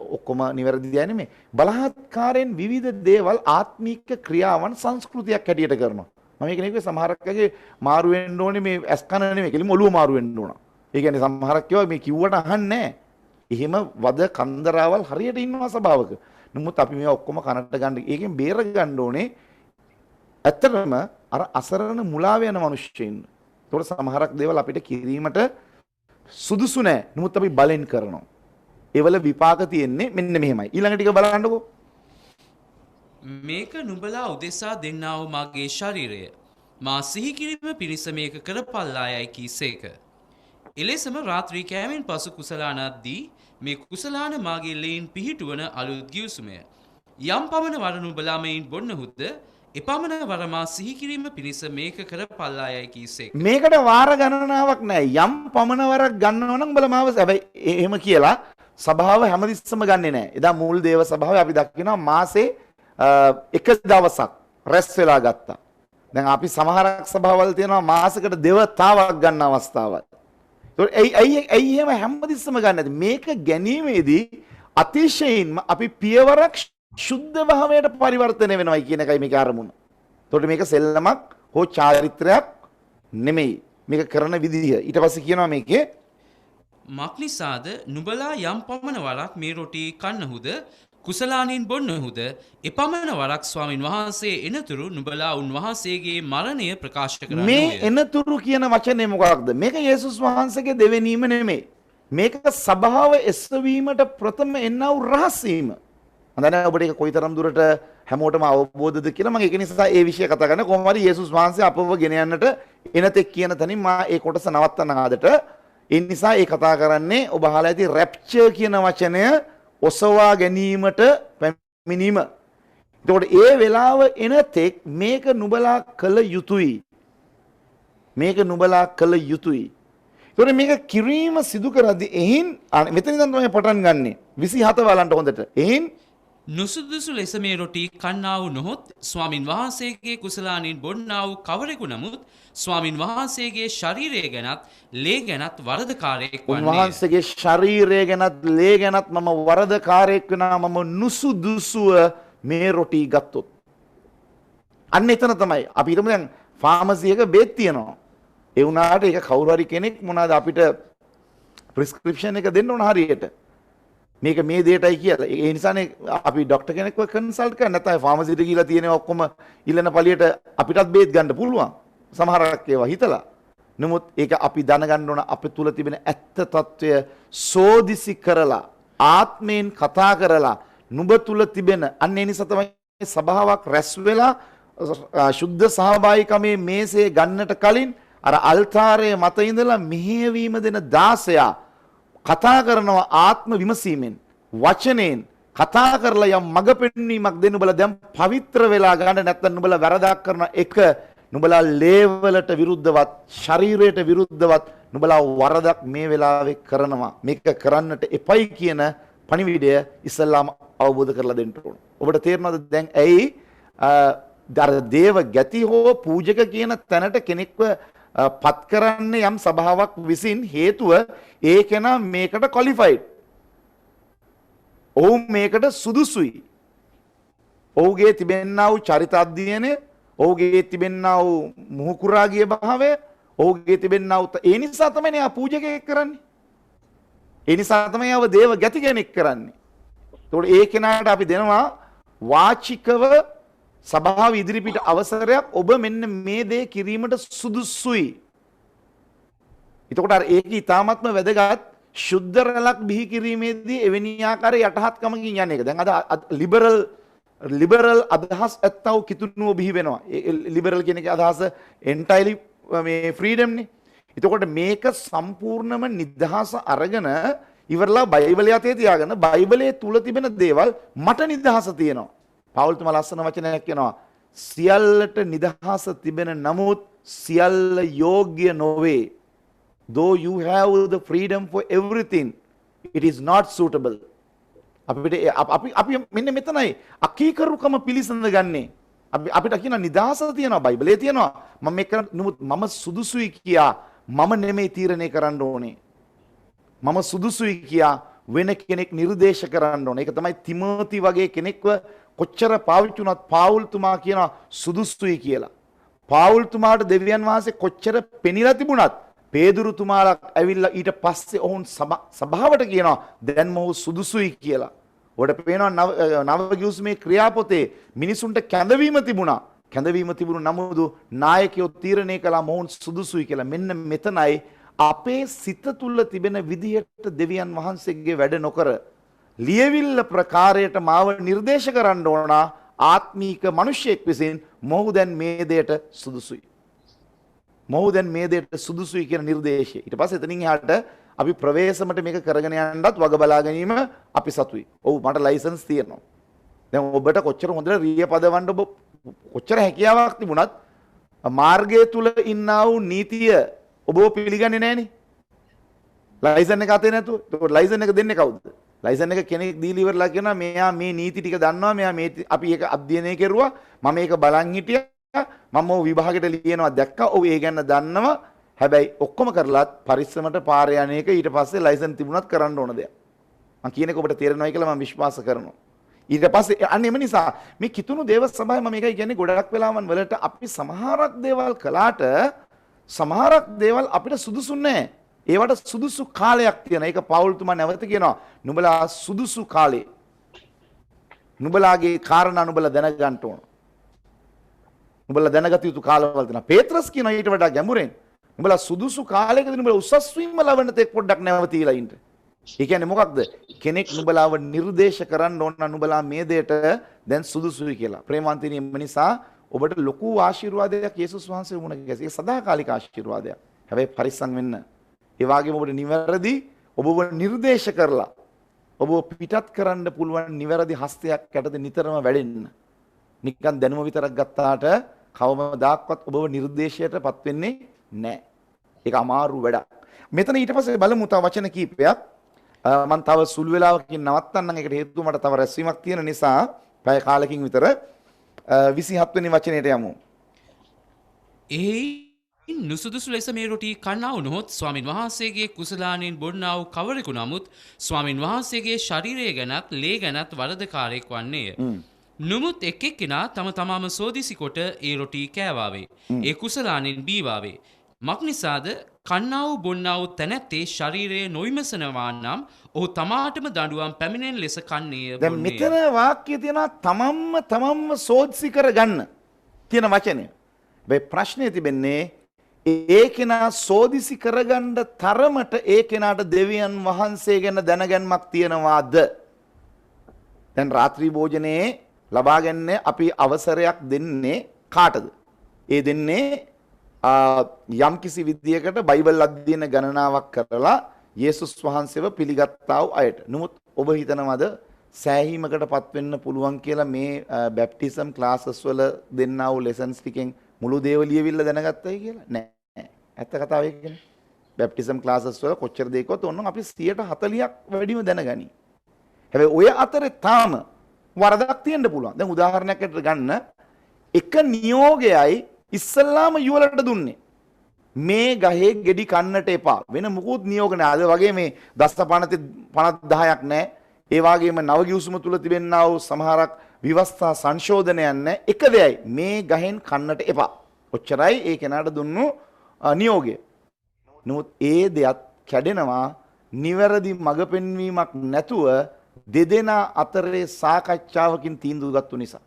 Speaker 2: ඔක්කොම නිවැරදි දේ නෙමෙයි. බලහත්කාරයෙන් විවිධ දේවල් ආත්මීක ක්‍රියාවන් සංස්කෘතියක් හැටියට කරනවා. මම මේක නෙවෙයි සමහරක්ගේ මාරු වෙන්න ඕනේ මේ ඇස් කන නෙමෙයි කෙලිම ඔළුව මාරු වෙන්න ඕන. ඒ කියන්නේ සමහරක් ඒවා මේ කිව්වට අහන්නේ නැහැ. එහෙම වද කන්දරාවල් හරියට ඉන්නවා ස්වභාවක. නමුත් අපි මේවා ඔක්කොම කනට ගන්න ඒකෙන් බේර ගන්න ඕනේ. ඇත්තටම අර අසරණ මුලාව යන මිනිස්සුන්. ඒතකොට සමහරක් දේවල් අපිට කිරීමට සුදුසු නැහැ. නමුත් අපි බලෙන් කරනවා. ඒවල විපාක තියෙන්නේ මෙන්න මෙහෙමයි. ඊළඟ ටික බලන්නකෝ.
Speaker 4: මේක නුඹලා උදෙසා දෙන්නා වූ මාගේ ශරීරය. මා සිහි කිරීම පිණිස මේක කරපල්ලායයි කීසේක. එලෙසම රාත්‍රී කෑමෙන් පසු කුසලානද්දී මේ කුසලාන මාගේ ලෙයින් පිහිටුවන අලුත් ගිවිසුමය. යම් පමණ වර නුඹලා මෙයින් බොන්නහුද එපමණ වර මා සිහි කිරීම පිණිස මේක කරපල්ලායයි කීසේක.
Speaker 2: මේකට වාර ගණනාවක් නැහැ. යම් පමණ වරක් ගන්නව නම් උඹලා මාව හැබැයි එහෙම කියලා සභාව හැමතිස්සම ගන්නෙ නැහැ. එදා මූල් දේව සභාවේ අපි දකිනවා මාසේ එක දවසක් රැස් වෙලා ගත්තා. දැන් අපි සමහරක් සභාවල් තියෙනවා මාසෙකට දෙවතාවක් ගන්න අවස්ථාවක්. ඇයි එහෙම හැමතිස්සම ගන්න නැති? මේක ගැනීමේදී අතිශයින්ම අපි පියවරක් ශුද්ධ භාවයට පරිවර්තනය වෙනවයි කියන එකයි මේක අරමුණ. එතකොට මේක සෙල්ලමක් හෝ චාරිත්‍රයක් නෙමෙයි. මේක කරන විදිහ. ඊට පස්සේ කියනවා මේකේ
Speaker 4: මක්නිසාද නුඹලා යම් පමණ වරක් මේ රොටි කන්නහුද කුසලානින් බොන්නහුද එපමණ වරක් ස්වාමින් වහන්සේ එනතුරු නුඹලා උන්වහන්සේගේ මරණය ප්‍රකාශ කරන්නේ.
Speaker 2: මේ එනතුරු කියන වචනේ මොකක්ද? මේක යේසුස් වහන්සේගේ දෙවෙනීම නෙමෙයි. මේක සභාව එසවීමට ප්‍රථම එන්නා වූ රහසීම. හඳනේ ඔබට ඒක කොයිතරම් දුරට හැමෝටම අවබෝධද කියලා මම ඒක නිසා ඒ විෂය කතා කරන්න කොහොම හරි යේසුස් වහන්සේ අපව ගෙන යන්නට එනතෙක් කියන තැනින් මා ඒ කොටස නවත්තන්න ආදට ඒ නිසා ඒ කතා කරන්නේ ඔබ අහලා ඇති රැප්චර් කියන වචනය ඔසවා ගැනීමට පැමිණීම. එතකොට ඒ වෙලාව එනතෙක් මේක නුඹලා කළ යුතුයි. මේක නුඹලා කළ යුතුයි. එතකොට මේක කිරීම සිදු කරද්දී එහින් මෙතන ඉඳන් තමයි පටන් ගන්නෙ 27 බලන්න හොඳට. එහින්
Speaker 4: නුසුදුසු ලෙස මේ රොටි කන්නා වූ නොහොත් ස්වාමින් වහන්සේගේ කුසලානින් බොන්නා වූ කවරෙකු නමුත් ස්වාමින් වහන්සේගේ ශරීරය ගැනත් ලේ ගැනත් වරදකාරයෙක් වන්නේ.
Speaker 2: උන්වහන්සේගේ ශරීරය ගැනත් ලේ ගැනත් මම වරදකාරයෙක් වෙනා මම නුසුදුසුව මේ රොටි ගත්තොත්. අන්න එතන තමයි. අපි හිතමු දැන් ෆාමසි එක බේත් තියනවා. ඒ වුණාට ඒක කවුරු හරි කෙනෙක් මොනවාද අපිට ප්‍රිස්ක්‍රිප්ෂන් එක දෙන්න ඕන හරියට. මේක මේ දෙයටයි කියලා. ඒ නිසානේ අපි ડોක්ටර් කෙනෙක්ව කන්සල්ට් කරන්නේ. නැත්නම් ෆාමසිට ගිහිලා තියෙනවා ඔක්කොම ඉල්ලන පළියට අපිටත් බේත් ගන්න පුළුවන්. සමහරක් ඒවා හිතලා. නමුත් ඒක අපි දැනගන්න ඕන අපේ තුල තිබෙන ඇත්ත తত্ত্বය සෝදිසි කරලා ආත්මයෙන් කතා කරලා නුඹ තුල තිබෙන අන්න ඒ නිසා තමයි සභාවක් රැස් වෙලා ශුද්ධ සහභාගීකමේ මේසේ ගන්නට කලින් අර අල්තාරයේ මත ඉඳලා මෙහෙයවීම දෙන 16 කතා කරනවා ආත්ම විමසීමෙන් වචනෙන් කතා කරලා යම් මඟ පෙන්වීමක් දෙන්න උඹලා දැන් පවිත්‍ර වෙලා ගන්න නැත්නම් උඹලා වැරදක් කරන එක නුඹලා ලේවලට විරුද්ධවත් ශරීරයට විරුද්ධවත් නුඹලා වරදක් මේ වෙලාවේ කරනවා මේක කරන්නට එපයි කියන පණිවිඩය ඉස්සල්ලාම අවබෝධ කරලා දෙන්න ඕන. ඔබට තේරෙනවද දැන් ඇයි දේව ගැති හෝ පූජක කියන තැනට කෙනෙක්ව පත් කරන්න යම් සභාවක් විසින් හේතුව ඒ කෙනා මේකට ක්වොලිෆයිඩ්. ඔහු මේකට සුදුසුයි. ඔහුගේ තිබෙන්නා වූ චරිත අධ්‍යයනය, ඔහුගේ තිබෙන්නා වූ මුහුකුරා ගිය භාවය, ඔහුගේ තිබෙන්නා වූ ඒ නිසා තමයි යා පූජකයෙක් කරන්නේ. ඒ නිසා තමයි ආව දේව ගැති කෙනෙක් කරන්නේ. ඒතකොට ඒ කෙනාට අපි දෙනවා වාචිකව සභාව ඉදිරිපිට අවසරයක් ඔබ මෙන්න මේ දේ කිරීමට සුදුසුයි. එතකොට අර ඒක ඊ타ත්ම වැදගත් ශුද්ධ රැලක් බිහි කිරීමේදී එවැනි ආකාර යටහත්කමකින් යන එක. දැන් අද ලිබරල් අදහස් ඇත්තව කිතුනුව බිහි වෙනවා. ලිබරල් කියන එකේ අදහස එන්ටයිලි මේ ෆ්‍රීඩම් නේ. එතකොට මේක සම්පූර්ණම නිදහස අරගෙන ඉවරලා බයිබලය අතේ තියාගෙන බයිබලයේ තුල තිබෙන දේවල් මට නිදහස තියෙනවා. පවුල්තුමා ලස්සන වචනයක් කියනවා. සියල්ලට නිදහස තිබෙන නමුත් සියල්ල යෝග්‍ය නොවේ. Though you have the freedom for everything, it is not suitable. අපි මෙන්න මෙතනයි අකීකරුකම පිළිසඳ ගන්නේ. අපිට කියන නිදහස තියෙනවා බයිබලයේ තියෙනවා. මම මේක නමුත් මම සුදුසුයි කියා මම නෙමෙයි තීරණය කරන්න ඕනේ. මම සුදුසුයි කියා වෙන කෙනෙක් නිර්දේශ කරන්න ඕනේ. ඒක තමයි තිමෝති වගේ කෙනෙක්ව කොච්චර පාවිච්චි වුණත් පාවුල්තුමා කියනවා සුදුසුයි කියලා. පාවුල්තුමාට දෙවියන් වහන්සේ කොච්චර පෙනිලා තිබුණත් පේදුරුතුමාලා ඇවිල්ලා ඊට පස්සේ ඔවුන් සභාවට කියනවා දැන් මොහු සුදුසුයි කියලා. ඔබට පේනවා නව ගිවිසුමේ ක්‍රියාපොතේ මිනිසුන්ට කැඳවීම තිබුණා. කැඳවීම තිබුණු නමුදු නායකයෝ තීරණය කළා මොවුන් සුදුසුයි කියලා. මෙන්න මෙතනයි අපේ සිත තුල තිබෙන විදිහට දෙවියන් වහන්සේගේ වැඩ නොකර ලියවිල්ල ප්‍රකාරයට මාව නිර්දේශ කරන්න ඕන ආත්මීක මිනිසෙක් විසින් මොහු දැන් මේ දෙයට සුදුසුයි. මොහු දැන් මේ දෙයට සුදුසුයි කියන නිර්දේශය. ඊට පස්සේ එතනින් එහාට අපි ප්‍රවේශමට මේක කරගෙන යන්නත් වග බලා ගැනීම අපි සතුයි. ඔව් මට ලයිසන්ස් තියෙනවා. දැන් ඔබට කොච්චර හොඳට රිය පදවන්න ඔබ කොච්චර හැකියාවක් තිබුණත් මාර්ගය තුල ඉන්නා වූ නීතිය ඔබව පිළිගන්නේ නැහනේ. ලයිසන් එක අතේ නැතුව. ඒකට ලයිසන් එක දෙන්නේ කවුද? ලයිසන් එක කෙනෙක් දීලා ඉවරලා කියනවා මෙයා මේ නීති ටික දන්නවා. මෙයා මේ අපි ඒක අධ්‍යයනය කෙරුවා. මම මේක බලන් හිටියා. මම ඔය විභාගෙට ලියනවා දැක්කා. ඔව් ඒ ගැන දන්නවා. හැබැයි ඔක්කොම කරලත් පරිස්සමට පාරේ යන එක ඊට පස්සේ ලයිසන් තිබුණත් කරන්න ඕන දෙයක්. මම කියන එක ඔබට තේරෙනවයි කියලා මම විශ්වාස කරනවා. ඊට පස්සේ අන්න එම නිසා මේ කිතුණු දේව සභාවේ මම මේකයි කියන්නේ ගොඩක් වෙලාවන් වලට අපි සමහරක් දේවල් කළාට සමහරක් දේවල් අපිට සුදුසු නැහැ. ඒවට සුදුසු කාලයක් තියෙනවා. ඒක පවුල්තුමා නැවත කියනවා. නුඹලා සුදුසු කාලේ නුඹලාගේ කාරණා නුඹලා දැනගන්න ඕන. නුඹලා දැනගත යුතු කාලවල තියෙනවා. පේත්‍රස් කියනවා ඊට වඩා ගැඹුරෙන්. නුඹලා සුදුසු කාලයකදී නුඹලා උසස් වීම ලබන තෙක් පොඩ්ඩක් නැවතීලා ඉන්න. ඒ කියන්නේ මොකක්ද? කෙනෙක් නුඹලාව නිර්දේශ කරන්න ඕන නුඹලා මේ දෙයට දැන් සුදුසුයි කියලා. ප්‍රේමවන්තිනි එම නිසා ඔබට ලොකු ආශිර්වාදයක් යේසුස් වහන්සේ වුණ ගැසී. ඒක සදාකාලික ආශිර්වාදයක්. හැබැයි පරිස්සම් වෙන්න. ඒ වගේම ඔබට නිවැරදි ඔබව නිර්දේශ කරලා ඔබව පිටත් කරන්න පුළුවන් නිවැරදි හස්තයක් යටතේ නිතරම වැඩෙන්න. නිකන් දැනුම විතරක් ගත්තාට කවමදාක්වත් ඔබව නිර්දේශයටපත් වෙන්නේ නැහැ. ඒක අමාරු වැඩක්. මෙතන ඊට පස්සේ බලමු තව වචන කීපයක්. මම තව සුළු වෙලාවකින් නවත්තන්නම්. ඒකට හේතුව මට තව රැස්වීමක් තියෙන නිසා පැය කාලෙකින් විතර 27 වෙනි වචනයට යමු.
Speaker 4: නුසුදුසු ලෙස මේ රොටි කන්නා වුණොත් ස්වාමින් වහන්සේගේ කුසලානෙන් බොන්නා වූ කවරෙකු නමුත් ස්වාමින් වහන්සේගේ ශරීරය ගැනත් ලේ ගැනත් වරදකාරයෙක් වන්නේය. නුමුත් එක් එක්කෙනා තම තමාම සෝදිසි කොට ඒ රොටී කෑවාවේ. ඒ කුසලානෙන් බීවාවේ. මක් නිසාද කන්නා වූ බොන්නා වූ තැනැත්තේ ශරීරයේ නොවිමසනවා නම් ඔහු තමාටම දඬුවම් පැමිණෙන ලෙස කන්නේය
Speaker 2: දැන්
Speaker 4: බොන්නේය.
Speaker 2: මෙතන වාක්‍යය තියෙනවා තමන්ම සෝදිසි කරගන්න තියෙන වචනය. හැබැයි ප්‍රශ්නේ තිබෙන්නේ ඒ කෙනා සෝදිසි කරගන්න තරමට ඒ කෙනාට දෙවියන් වහන්සේ ගැන දැනගැන්මක් තියනවාද? දැන් රාත්‍රී භෝජනයේ ලබා ගන්න අපි අවසරයක් දෙන්නේ කාටද? ඒ දෙන්නේ යම් කිසි විදියකට බයිබල් අධ්‍යයන ගණනාවක් කරලා යේසුස් වහන්සේව පිළිගත්තා වූ අයට. නමුත් ඔබ හිතනවද සෑහීමකටපත් වෙන්න පුළුවන් කියලා මේ බැප්ටිසම් ක්ලාසස් වල දෙන්නා වූ ලෙසන්ස් ටිකෙන් මුළු දේව ලියවිල්ල දැනගත්තයි කියලා? නෑ. ඇත්ත කතාව ඒක නේ. බැප්ටිසම් ක්ලාසස් වල කොච්චර දෙයක්වත් ඕනනම් අපි 140ක් වැඩිම දැනගනි. හැබැයි ඔය අතරේ තාම වරදක් තියෙන්න පුළුවන්. දැන් උදාහරණයක් ඇරලා ගන්න එක නියෝගයයි ඉස්සල්ලාම යුවලට දුන්නේ. මේ ගහේ ගෙඩි කන්නට එපා. වෙන මුකුත් නියෝග නැහැ. අද වගේ මේ දස්ත පනති 50ක් නැහැ. ඒ වගේම නව ගිවිසුම තුල තිබෙනා වූ සමහරක් විවස්ථා සංශෝධනයක් නැහැ. එක දෙයයි මේ ගහෙන් කන්නට එපා. ඔච්චරයි ඒ කෙනාට දුන්නු නියෝගය. නමුත් ඒ දෙයත් කැඩෙනවා නිවැරදි මඟ පෙන්වීමක් නැතුව දෙදෙනා අතරේ සාකච්ඡාවකින් තීන්දුව ගත්තු නිසා.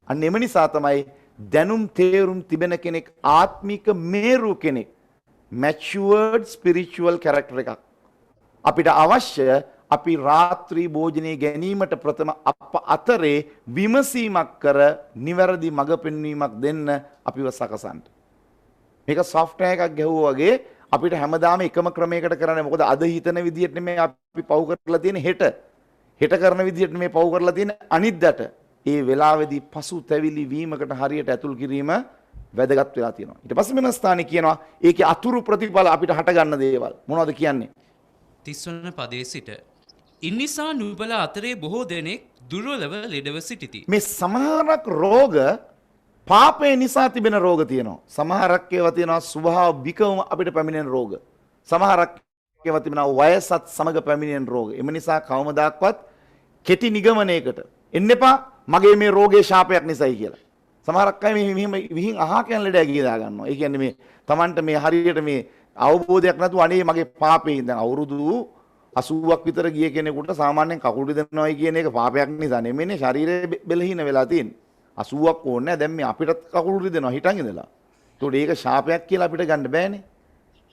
Speaker 2: අන්න එම නිසා තමයි දැනුම් තේරුම් තිබෙන කෙනෙක් ආත්මික මේරු කෙනෙක් matured spiritual character එකක් අපිට අවශ්‍ය. අපි රාත්‍රී භෝජනයේ ගැනීමට ප්‍රථම අප අතරේ විමසීමක් කර නිවැරදි මඟ පෙන්වීමක් දෙන්න අපිව සකසන්න. මේක software එකක් ගැහුවා වගේ අපිට හැමදාම එකම ක්‍රමයකට කරන්නේ. මොකද අද හිතන විදිහට නෙමෙයි අපි පව් කරලා තියෙන හෙට කරන විදිහට නෙමෙයි පව් කරලා තියෙන අනිද්දාට. ඒ වෙලාවේදී පසුතැවිලි වීමකට හරියට ඇතුල් කිරීම වැදගත් වෙලා තියෙනවා. ඊට පස්සේ මෙන්න ස්ථානේ කියනවා ඒකේ අතුරු ප්‍රතිඵල අපිට හට ගන්න දේවල්. මොනවද කියන්නේ?
Speaker 4: 30 වන පදයේ සිට ඉන්නිසා නුඹලා අතරේ බොහෝ දෙනෙක් දුර්වලව ලෙඩව සිටිති.
Speaker 2: මේ සමහරක් රෝග පාපය නිසා තිබෙන රෝග තියෙනවා. සමහරක් ඒවා තියෙනවා ස්වභාවිකවම අපිට පැමිණෙන රෝග. සමහරක් ඒවා තිබෙනවා වයසත් සමග පැමිණෙන රෝග. එම නිසා කවමදාක්වත් කෙටි නිගමනයකට එන්න එපා මගේ මේ රෝගේ ශාපයක් නිසායි කියලා. සමහරක් අය මෙහෙම විහිං අහා කියන ලෙඩ ගියදා ගන්නවා. ඒ කියන්නේ මේ Tamanට මේ හරියට මේ අවබෝධයක් නැතුව අනේ මගේ පාපේ දැන් අවුරුදු 80ක් විතර ගිය කෙනෙකුට සාමාන්‍යයෙන් කකුල් රිදෙනවයි කියන එක පාපයක් නිසා නෙමෙයිනේ ශරීරය බෙලහීන වෙලා තියෙන්නේ. 80ක් ඕනේ නැහැ. දැන් මේ අපිටත් කකුල් රිදෙනවා හිටන් ඉඳලා. ඒතකොට ඒක ශාපයක් කියලා අපිට ගන්න බෑනේ.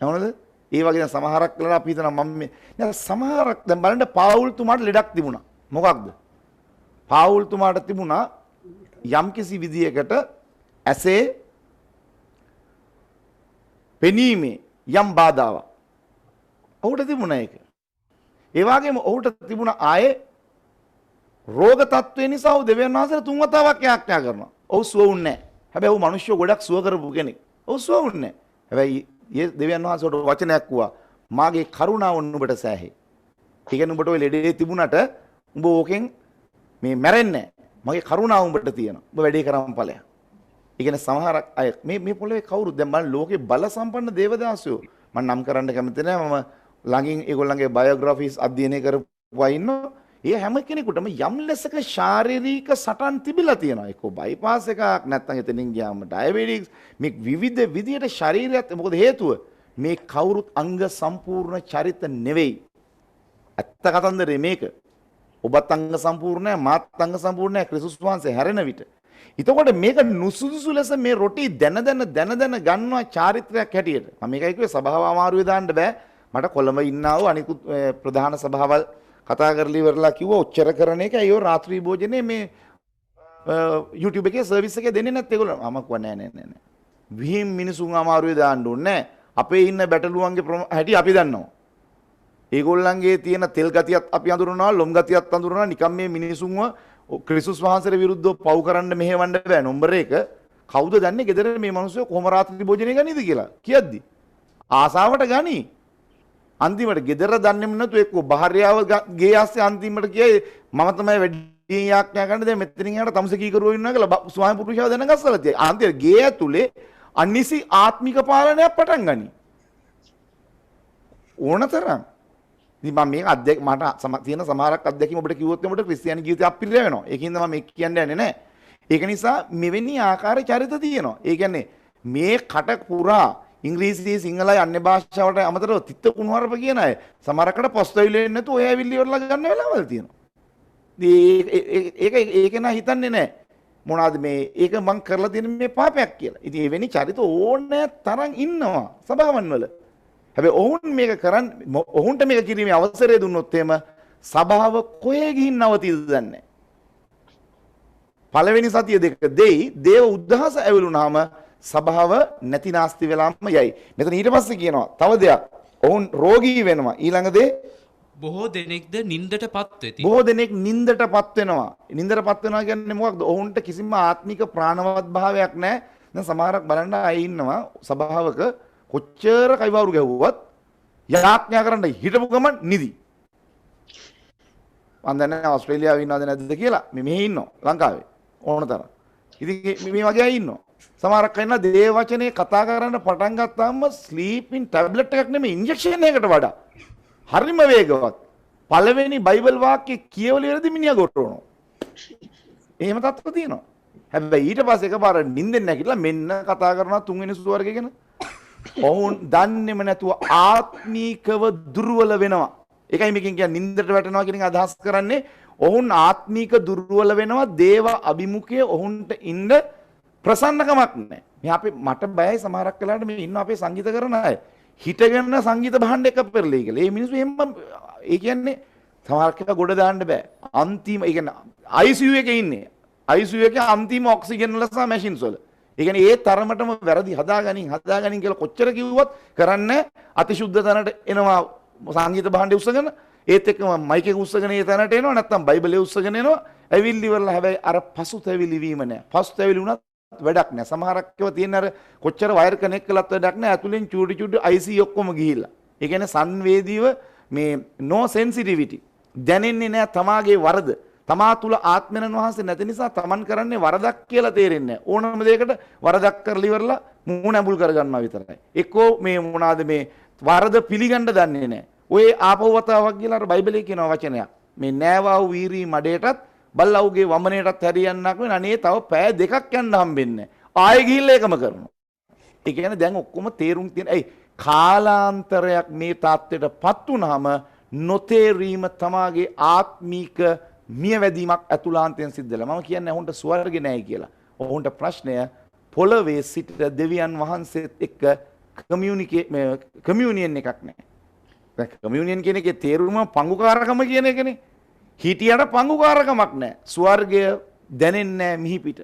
Speaker 2: එහෙමද? ඒ වගේ දැන් සමහරක් වෙලාවට අපි හිතනවා මම මේ දැන් සමහරක් දැන් බලන්න පාවුල් තුමාට ලෙඩක් තිබුණා. මොකක්ද? පාවුල් තුමාට තිබුණා යම්කිසි විදියකට ඇසේ පෙනීමේ යම් බාධාවක්. ඔහුට තිබුණා ඒක. ඒ වගේම ඔහුට තිබුණ ආයේ රෝග තත්ත්වය නිසා ඔහු දෙවියන් වහන්සේට 3 වතාවක් යාඥා කරනවා. ඔහු සුව වුණේ නැහැ. හැබැයි ඔහු මිනිස්සු ගොඩක් සුව කරපු කෙනෙක්. ඔහු සුව වුණේ නැහැ. හැබැයි දෙවියන් වහන්සේට වචනයක් කිව්වා මාගේ කරුණාව නුඹට සෑහේ. ඒ කියන්නේ උඹට ඔය ලෙඩේ තිබුණට උඹ ඕකෙන් මේ මැරෙන්නේ නැහැ. මගේ කරුණාව උඹට තියෙනවා. උඹ වැඩේ කරන් ඵලයක්. ඒ කියන්නේ සමහරක් අය මේ පොළවේ කවුරුද දැන් බලන්න ලෝකේ බල සම්පන්න දේවදාසයෝ මම නම් කරන්න කැමති නැහැ. මම ළඟින් ඒගොල්ලන්ගේ බයෝග්‍රැෆිස් අධ්‍යයනය කරපු අය ඉන්නවා. ඒ හැම කෙනෙකුටම යම් ලෙසක ශාරීරික සටන් තිබිලා තියෙනවා. එක්ක බයිපාස් එකක් නැත්නම් එතනින් ගියාම ඩයබටික්ස් මේ විවිධ විදියට ශරීරයත් මොකද හේතුව මේ කවුරුත් අංග සම්පූර්ණ චරිත නෙවෙයි. ඇත්ත කතන්දරේ මේක. ඔබත් අංග සම්පූර්ණ නැහැ මාත් අංග සම්පූර්ණ නැහැ ක්‍රිස්තුස් වහන්සේ හැරෙන විට. එතකොට මේක නුසුදුසු ලෙස මේ රොටි දැන ගන්නවා චාරිත්‍රයක් හැටියට. මම මේකයි කිව්වේ සභාව අමාරුවේ දාන්න බෑ. මට කොළඹ ඉන්නා වූ අනිකුත් ප්‍රධාන සභාවල් කතා කරලා ඉවරලා කිව්වා ඔච්චර කරන එක අයියෝ රාත්‍රී භෝජනේ මේ YouTube එකේ සර්විස් එකේ දෙන්නේ නැත්te ඒගොල්ලෝ. මම කිව්වා නෑ. විහිම් මිනිසුන් අමාරුවේ දාන්න ඕනේ නෑ. අපේ ඉන්න බැටළුවන්ගේ හැටි අපි දන්නවා. ඒගොල්ලන්ගේ තියෙන තෙල් ගතියත් අපි අඳුරනවා, ලොම් ගතියත් අඳුරනවා. නිකම් මේ මිනිසුන්ව ක්‍රිස්තුස් වහන්සේට විරුද්ධව පව් කරන්න මෙහෙවන්න බෑ. නම්බර 1 කවුද දන්නේ ගෙදර මේ මිනිස්සු කොහොම රාත්‍රී භෝජනේ ගනීද කියලා? කියද්දි ආසාවට ගනී. අන්තිමට ගෙදර දන්නේම නැතු එක්ක භාර්යාව ගේ ආස්සේ අන්තිමට කියයි මම තමයි වැඩි යාඥා කරන්න දැන් මෙතනින් එහාට තමුසේ කී කරුවෝ ඉන්නවා කියලා ස්වාමි පුරුෂයව දැනගස්සලා තියෙයි. අන්තිමට ගේ ඇතුලේ අනිසි ආත්මික පාලනයක් පටන් ගනී. ඕනතරම්. ඉතින් මම මේක මට තියෙන සමහරක් අත්දැකීම් ඔබට කිව්වොත් එමට ක්‍රිස්තියානි ජීවිතය අපිරිය වෙනවා. ඒකින්ද මම මේක කියන්න යන්නේ නැහැ. ඒක නිසා මෙවැනි ආකාර චරිත තියෙනවා. ඒ කියන්නේ මේ කට පුරා ඉංග්‍රීසි සිංහලයි අන්‍ය භාෂාවට අමතරව තිත්ත කුණුහරුප කියන අය සමහරකට පොස්තවිලි වෙන්නේ නැතුව ඔය ඇවිල්ලි ඉවරලා ගන්න වෙලාවල් තියෙනවා. ඒක නා හිතන්නේ නැහැ. මොනවාද මේ ඒක මං කරලා තියෙන මේ පාපයක් කියලා. ඉතින් එවැනි චරිත ඕනෑ තරම් ඉන්නවා සභාවන් වල. හැබැයි ඔවුන්ට මේක කිරීමේ අවසරය දුන්නොත් එහෙම සභාව කොහේ ගිහින් නවතිද දන්නේ නැහැ. පළවෙනි සතිය දෙක දෙයි දේව උද්දහස ඇවිලුනහම සභාව නැති නාස්ති වෙලාම යයි. මෙතන ඊට පස්සේ කියනවා තව දෙයක්. ඔවුන් රෝගී වෙනවා. ඊළඟ දේ
Speaker 4: බොහෝ දෙනෙක්ද නින්දටපත් වෙති.
Speaker 2: බොහෝ දෙනෙක් නින්දටපත් වෙනවා. නින්දටපත් වෙනවා කියන්නේ මොකක්ද? ඔවුන්ට කිසිම ආත්මික ප්‍රාණවත් භාවයක් නැහැ. දැන් සමහරක් බලන්න අය ඉන්නවා සභාවක කොච්චර කයිවාරු ගැහුවත් යාඥා කරන්න හිටපු ගමන් නිදි. මම දන්නේ ඕස්ට්‍රේලියාවේ ඉන්නවද නැද්ද කියලා. මෙහි ඉන්නවා ලංකාවේ ඕනතරම්. ඉතින් මේ වගේ අය ඉන්නවා. සමහරක් අය ඉන්නවා දේව වචනේ කතා කරන්න පටන් ගත්තාම ස්ලීපින් ටැබ්ලට් එකක් නෙමෙයි ඉන්ජෙක්ෂන් එකකට වඩා හරිම වේගවත්. පළවෙනි බයිබල් වාක්‍ය කියවල ඉවරදී මිනිහා ගොටවනවා. එහෙම තත්ත්ව තියෙනවා. හැබැයි ඊට පස්සේ එකපාර නිින්දෙන් නැගිටලා මෙන්න කතා කරනවා තුන්වෙනි ස්වර්ගය ගැන. ඔවුන් දන්නේම නැතුව ආත්මීකව දුර්වල වෙනවා. ඒකයි මේකෙන් කියන්නේ නිින්දට වැටෙනවා කියන එක අදහස් කරන්නේ ඔවුන් ආත්මීක දුර්වල වෙනවා දේව අභිමුඛයේ ඔවුන්ට ඉන්න ප්‍රසන්නකමක් නැහැ. මේ අපි මට බයයි සමහරක් වෙලාවට මේ ඉන්න අපේ සංගීත කරන අය. හිටගෙන සංගීත භාණ්ඩ එක පෙරලෙයි කියලා. මේ මිනිස්සු එහෙම ඒ කියන්නේ සමහරක් එක ගොඩ දාන්න බෑ. අන්තිම ඒ කියන්නේ ICU එකේ ඉන්නේ. ICU එකේ අන්තිම ඔක්සිජන් වල සහ මැෂින්ස් වල. ඒ කියන්නේ ඒ තරමටම වැරදි හදාගනින් කියලා කොච්චර කිව්වත් කරන්නේ අතිශුද්ධ තැනට එනවා සංගීත භාණ්ඩේ උස්සගෙන ඒත් එක්කම මයික් එක උස්සගෙන ඒ තැනට එනවා නැත්නම් බයිබලයේ උස්සගෙන එනවා. ඇවිල්ලි ඉවරලා හැබැයි අර පසුතැවිලි වීම නෑ. පසුතැවිලි වුණත් වැඩක් නෑ. සමහරක් ඒවා තියෙන අර කොච්චර වයර් කනෙක්ට් කළත් වැඩක් නෑ. ඇතුලෙන් චූටි IC ඔක්කොම ගිහිල්ලා. ඒ කියන්නේ සංවේදීව මේ no sensitivity දැනෙන්නේ නෑ තමාගේ වරද. තමා තුල ආත්මයන් වහන්සේ නැති නිසා තමන් කරන්නේ වරදක් කියලා තේරෙන්නේ නෑ. ඕනම දෙයකට වරදක් කරලා ඉවරලා මූණ ඇඹුල් කරගන්නවා විතරයි. එක්කෝ මේ මොනවාද මේ වරද පිළිගන්න දන්නේ නෑ. ඔය ආපහු වතාවක් කියලා අර බයිබලයේ කියන වචනයක්. මේ නෑවා වූ වීරි මඩේටත් බල්ලවුගේ වමනේටත් හැරියන්නක් වෙන අනේ තව පෑ දෙකක් යන්න හම්බෙන්නේ. ආයෙ ගිහිල්ලා ඒකම කරනවා. ඒ කියන්නේ දැන් ඔක්කොම තේරුම් තියෙන. ඇයි කාලාන්තරයක් මේ තාත්ත්වයටපත් වුනහම නොතේරීම තමාගේ ආත්මීක මියවැදීමක් ඇතුළාන්තයෙන් සිද්ධ වෙලා. මම කියන්නේ ඔවුන්ට ස්වර්ගෙ නැහැ කියලා. ඔවුන්ට ප්‍රශ්නය පොළවේ සිට දෙවියන් වහන්සේත් එක්ක කමියුනියන් එකක් නැහැ. දැන් කමියුනියන් කියන එකේ තේරුම පංගුකාරකම කියන එකනේ. හිටියට පංගුකාරකමක් නැහැ. ස්වර්ගය දැනෙන්නේ නැහැ මිහි පිට.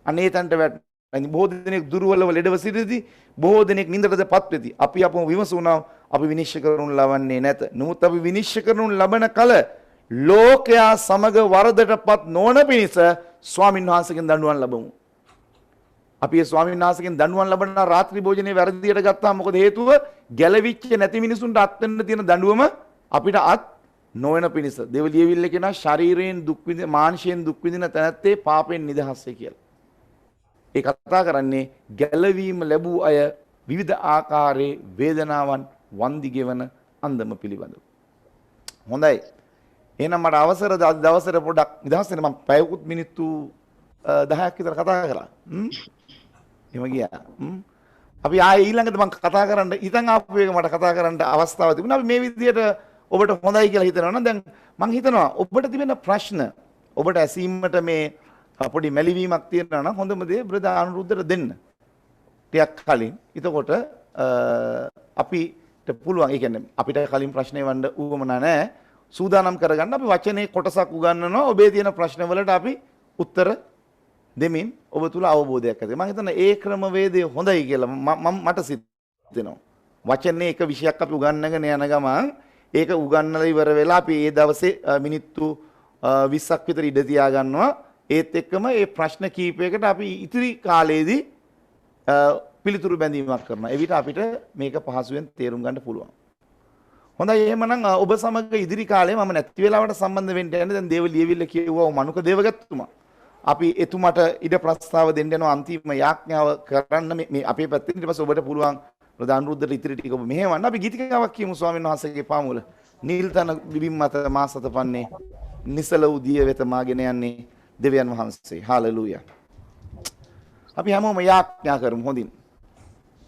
Speaker 2: අනේ තන්ට වැටෙන. බොහෝ දෙනෙක් දුර්වලව ලෙඩව සිටදී බොහෝ දෙනෙක් නින්දටපත් වෙති. අපි අපව විමසුණා අපි විනිශ්චය කරනු ලබන්නේ නැත. නමුත් අපි විනිශ්චය කරනු ලබන කල ලෝකයා සමග වරදටපත් නොවන පිණිස ස්වාමීන් වහන්සේගෙන් දඬුවම් ලැබමු. අපි ඒ ස්වාමීන් වහන්සේගෙන් දඬුවම් ලබන රාත්‍රී භෝජනේ වැරදියට ගත්තාම මොකද හේතුව? ගැලවිච්ච නැති මිනිසුන්ට අත් වෙන්න තියෙන දඬුවම අපිට අත් නොවන පිණිස. දෙවිලියවිල්ල කියන ශරීරයෙන් දුක් විඳින මානසිකයෙන් දුක් විඳින තැනැත්තේ පාපෙන් නිදහස්සේ කියලා. ඒ කතා කරන්නේ ගැලවීම ලැබූ අය විවිධ ආකාරයේ වේදනාවන් වන්දි ගෙවන අන්දම පිළිබඳව. හොඳයි. එහෙනම් මට අවසර දවසට පොඩ්ඩක් නිදහස් වෙන්න මම පැයකුත් මිනිත්තු 10ක් විතර කතා කරා. එහෙම ගියා. අපි ආයේ ඊළඟට මම කතා කරන්න ඉතින් ආපු එක මට කතා කරන්න අවස්ථාවක් තිබුණා. අපි මේ විදිහට ඔබට හොඳයි කියලා හිතනවා නම් දැන් මම හිතනවා ඔබට තිබෙන ප්‍රශ්න ඔබට ඇසීමට මේ පොඩි මැලිවීමක් තියෙනවා නම් හොඳම දේ බ්‍රදර් අනුරුද්ධට දෙන්න. ටිකක් කලින්. එතකොට අපිට පුළුවන්. ඒ කියන්නේ අපිට කලින් ප්‍රශ්න එවන්න උවමනා නැහැ. සූදානම් කරගන්න අපි වචනේ කොටසක් උගන්වනවා. ඔබේ තියෙන ප්‍රශ්න වලට අපි උත්තර දෙමින් ඔබ තුල අවබෝධයක් ඇති. මම හිතන්නේ ඒ ක්‍රමවේදය හොඳයි කියලා මට සිතෙනවා. වචනේ එක විෂයක් අපි උගන්වගෙන යන ගමන් ඒක උගන්වලා ඉවර වෙලා අපි ඒ දවසේ මිනිත්තු 20ක් විතර ඉඳ තියා ගන්නවා. ඒත් එක්කම මේ ප්‍රශ්න කීපයකට අපි ඉතිරි කාලයේදී පිළිතුරු බැඳීමක් කරනවා. එවිට අපිට මේක පහසුවෙන් තේරුම් ගන්න පුළුවන්. හොඳයි එහෙමනම් ඔබ සමග ඉදිරි කාලේ මම නැති වෙලාවට සම්බන්ධ වෙන්න යන්නේ දැන් දේව ලියවිල්ල කියුවා මනුක දේවගත්තුමා. අපි එතුමාට ඉඩ ප්‍රස්තාව දෙන්න යනවා අන්තිම යාඥාව කරන්න මේ අපේ පැත්තෙන් ඊට පස්සේ ඔබට පුළුවන් ප්‍රධාන රුද්දට ඉතිරි ටික ඔබ මෙහෙවන්න. අපි ගීතිකාවක් කියමු ස්වාමීන් වහන්සේගේ පාමුල. නිල්තන බිබිම් මත මාසත පන්නේ නිසල උදිය වෙත මාගෙන යන්නේ දෙවියන් වහන්සේ. හාලෙලූයා. අපි හැමෝම යාඥා කරමු හොඳින්.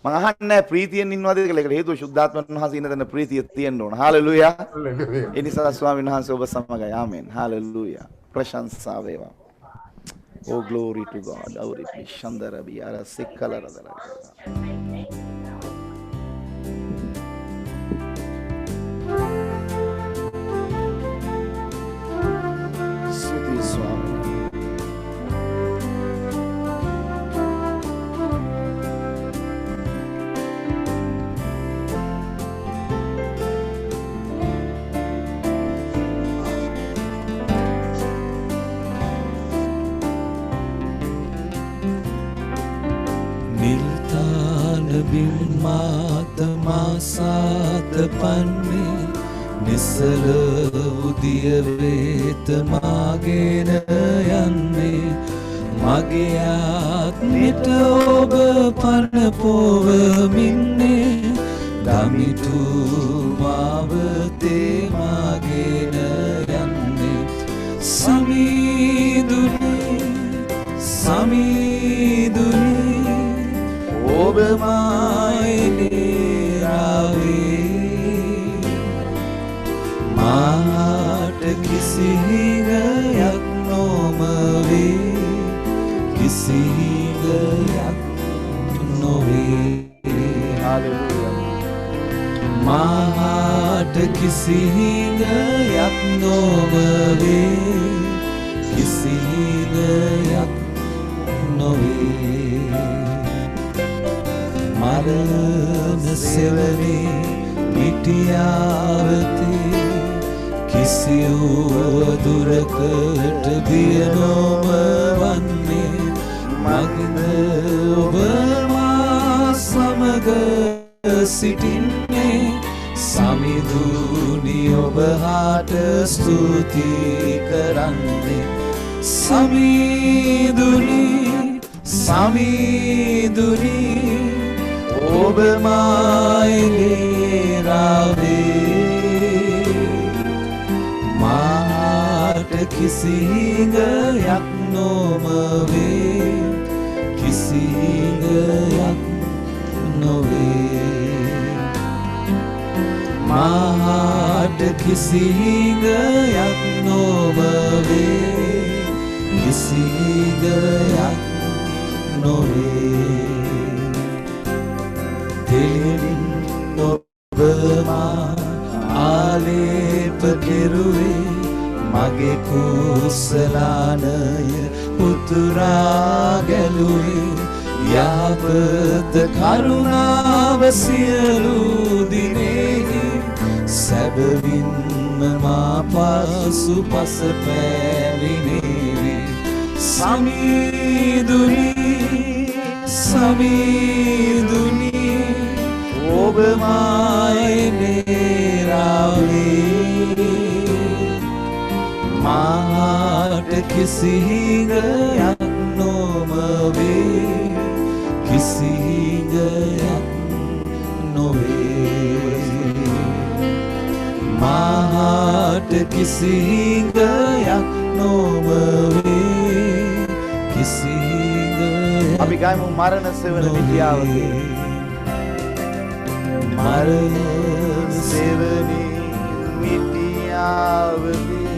Speaker 2: මම අහන්නේ ප්‍රීතියෙන් ඉන්නවද කියලා. ඒකට හේතුව ශුද්ධාත්මයන් වහන්සේ ඉන්න තැන ප්‍රීතිය තියෙන්න ඕන. හාලෙලූයා. ඒ නිසා ස්වාමීන් වහන්සේ ඔබ සමගයි. ආමෙන්. හාලෙලූයා. ප්‍රශංසා වේවා. Oh glory to God. Auripi Shandarabi ara sikkalarada. Suti Swami.
Speaker 1: බිම්මාත මාසාත පන්නේ නිසල උදිය වේත මාගෙන යන්නේ මගේ ආත්මෙට ඔබ පන පොවමින්නේ දමිතු මාවතේ මාගෙන යන්නේ සමීදුනේ ඔබ මායිනේ රාවේ මාට කිසි හිඟයක් නොම වේ කිසි හිඟයක් නොවේ හalleluya මාට කිසි හිඟයක් නොම වේ කිසි හිඟයක් නොවේ මරණ සෙවනේ මිටියාවතේ කිසියෝ දුරකට බිය නොම වන්නේ මගින් ඔබ මා සමග සිටින්නේ සමිඳුනි ඔබ හාට ස්තුති කරන්නේ සමිඳුනි ඔබ මායිනේ රාවේ මාට කිසි හිඟයක් නොම වේ කිසි හිඟයක් නොවේ මාට කිසි හිඟයක් නොම වේ කිසි හිඟයක් නොවේ දෙලින් ඔබ මා ආලේප කෙරුවේ මගේ කුසලානය උතුරා ගැලුවේ යහපත කරුණාව සියලු දිනෙහි සැබවින්ම මා පසු පස පැමිණේවි සමීදුනි ඔබ මායිනේ රාවේ මාට කිසි හිඟයක් නොම වේ කිසි හිඟයක් නොවේ මාට කිසි හිඟයක් නොම වේ කිසි හිඟයක්
Speaker 2: අපි ගායමු මරණ සෙවන මිටියාවතේ
Speaker 1: මරණ සෙවනේ මිටියාවතේ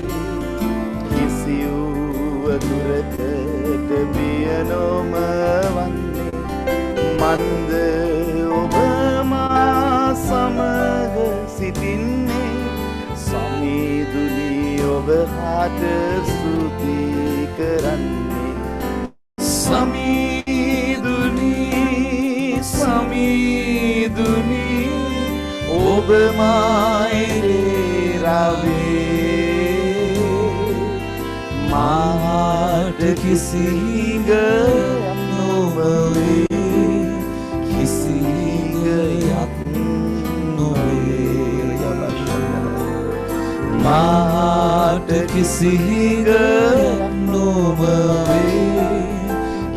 Speaker 1: කිසියෝ දුරකට බිය නොම වන්නේ මන්ද ඔබ මා සමග සිටින්නේ සමීදුනි ඔබ හාට ස්තුති කරන්නේ සමීදුනි ඔබ මායිනේ රාවේ මාට කිසි හිඟයක් නොම වේ කිසි හිඟයක් නොවේ මාට කිසි හිඟයක් නොම වේ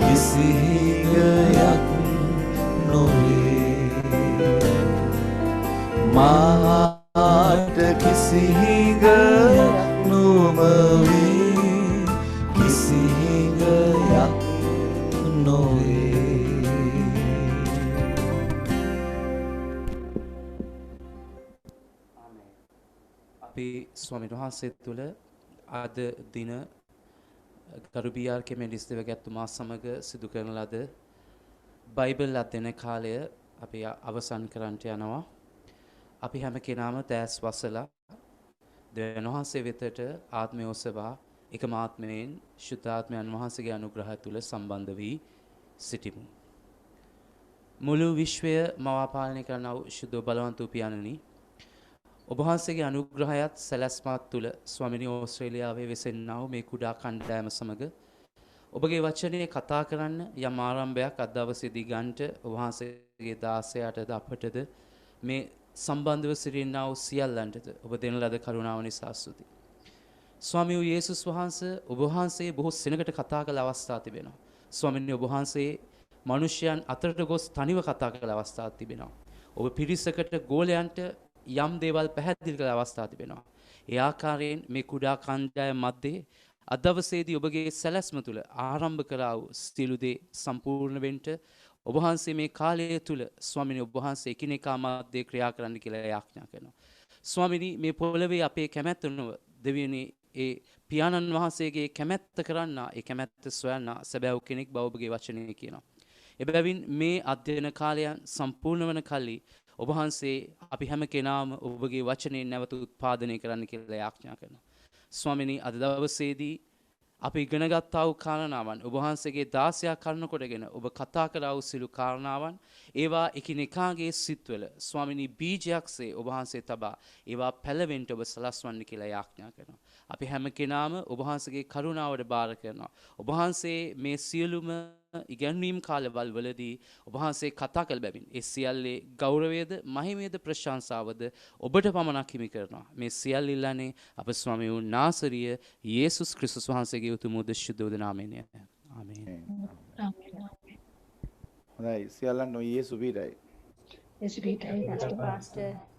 Speaker 1: කිසි හිඟයක් නොවේ මාට කිසි හිඟයක් නොම වේ කිසි හිඟයක් නොවේ
Speaker 4: අපි ස්වාමීන් වහන්සේ තුළ අද දින ගරුබියාර් කෙමෙඩිස් දෙවගැත්තුමා සමග සිදු කරන ලද බයිබල් අධ්‍යයන කාලය අපි අවසන් කරන්නට යනවා. අපි හැම කෙනාම දැස් වසලා දෙවියන් වහන්සේ වෙතට ආත්මය ඔසවා එකම ආත්මයෙන් ශුද්ධාත්මයන් වහන්සේගේ අනුග්‍රහය තුළ සම්බන්ධ වී සිටිමු. මුළු විශ්වය මවා පාලනය කරන ශුද්ධ බලවන්ත වූ පියාණනි, ඔබ වහන්සේගේ අනුග්‍රහයත් සැලැස්මත් තුළ ස්වාමිනී ඕස්ට්‍රේලියාවේ වෙසෙන්නා වූ මේ කුඩා කණ්ඩායම සමග ඔබගේ වචනේ කතා කරන්න යම් ආරම්භයක් අද දවසේදී ගන්නට ඔබ වහන්සේගේ දාසයාටද අපටද මේ සම්බන්ධව සිටිනා වූ සියල්ලන්ටද ඔබ දෙන ලද කරුණාව නිසා ස්තුතියි. ස්වාමී වූ යේසුස් වහන්සේ ඔබ වහන්සේ බොහෝ සෙනඟට කතා කළ අවස්ථා තිබෙනවා. ස්වාමීනි, ඔබ වහන්සේ මිනිසයන් අතරට ගොස් තනිව කතා කළ අවස්ථා තිබෙනවා. ඔබ පිරිසකට ගෝලයන්ට යම් දේවල් පැහැදිලි කළ අවස්ථා තිබෙනවා. ඒ ආකාරයෙන් මේ කුඩා කණ්ඩායම මැද්දේ අද දවසේදී ඔබගේ සැලැස්ම තුළ ආරම්භ කරා වූ සියලු දේ සම්පූර්ණ වෙන්න ඔබ වහන්සේ මේ කාලය තුළ ස්වාමීනි ඔබ වහන්සේ එකිනෙකා මැද්දේ ක්‍රියා කරන්න කියලා යාඥා කරනවා. ස්වාමීනි, මේ පොළවේ අපේ කැමැත්ත නොව දෙවියනි ඒ පියාණන් වහන්සේගේ කැමැත්ත කරන්න, ඒ කැමැත්ත සොයන්න සැබෑව කෙනෙක් බව ඔබගේ වචනේ කියනවා. එබැවින් මේ අධ්‍යයන කාලයන් සම්පූර්ණ වන කල්ලි ඔබ වහන්සේ අපි හැම කෙනාම ඔබගේ වචනේ නැවත උත්පාදනය කරන්න කියලා යාඥා කරනවා. ස්වාමිනී, අද දවසේදී අපි ඉගෙන ගත්තා වූ කාරණාවන් ඔබ වහන්සේගේ 16 කරුණු කොටගෙන ඔබ කතා කරා වූ සිළු කාරණාවන් ඒවා එකිනෙකාගේ සිත්වල ස්වාමිනී බීජයක්සේ ඔබ වහන්සේ තබා ඒවා පැලවෙන්න ඔබ සලස්වන්න කියලා යාඥා කරනවා. අපි හැම කෙනාම ඔබ වහන්සේගේ කරුණාවට බාර කරනවා. ඔබ වහන්සේ මේ සියලුම ඉගැන්වීම් කාලවල වලදී ඔබ වහන්සේ කතා කළ බැවින් ඒ සියල්ලේ ගෞරවයද මහිමයද ප්‍රශංසාවද ඔබට පමණක් හිමි කරනවා. මේ සියල්ල ඉල්ලන්නේ අප ස්වාමී වූ නාසරීය යේසුස් ක්‍රිස්තුස් වහන්සේගේ උතුම් ශුද්ධ නාමයෙන්. ආමේන්.
Speaker 2: හොඳයි, සියල්ලන් ඔය යේසු පිටයි.
Speaker 5: Yes, we try, Pastor.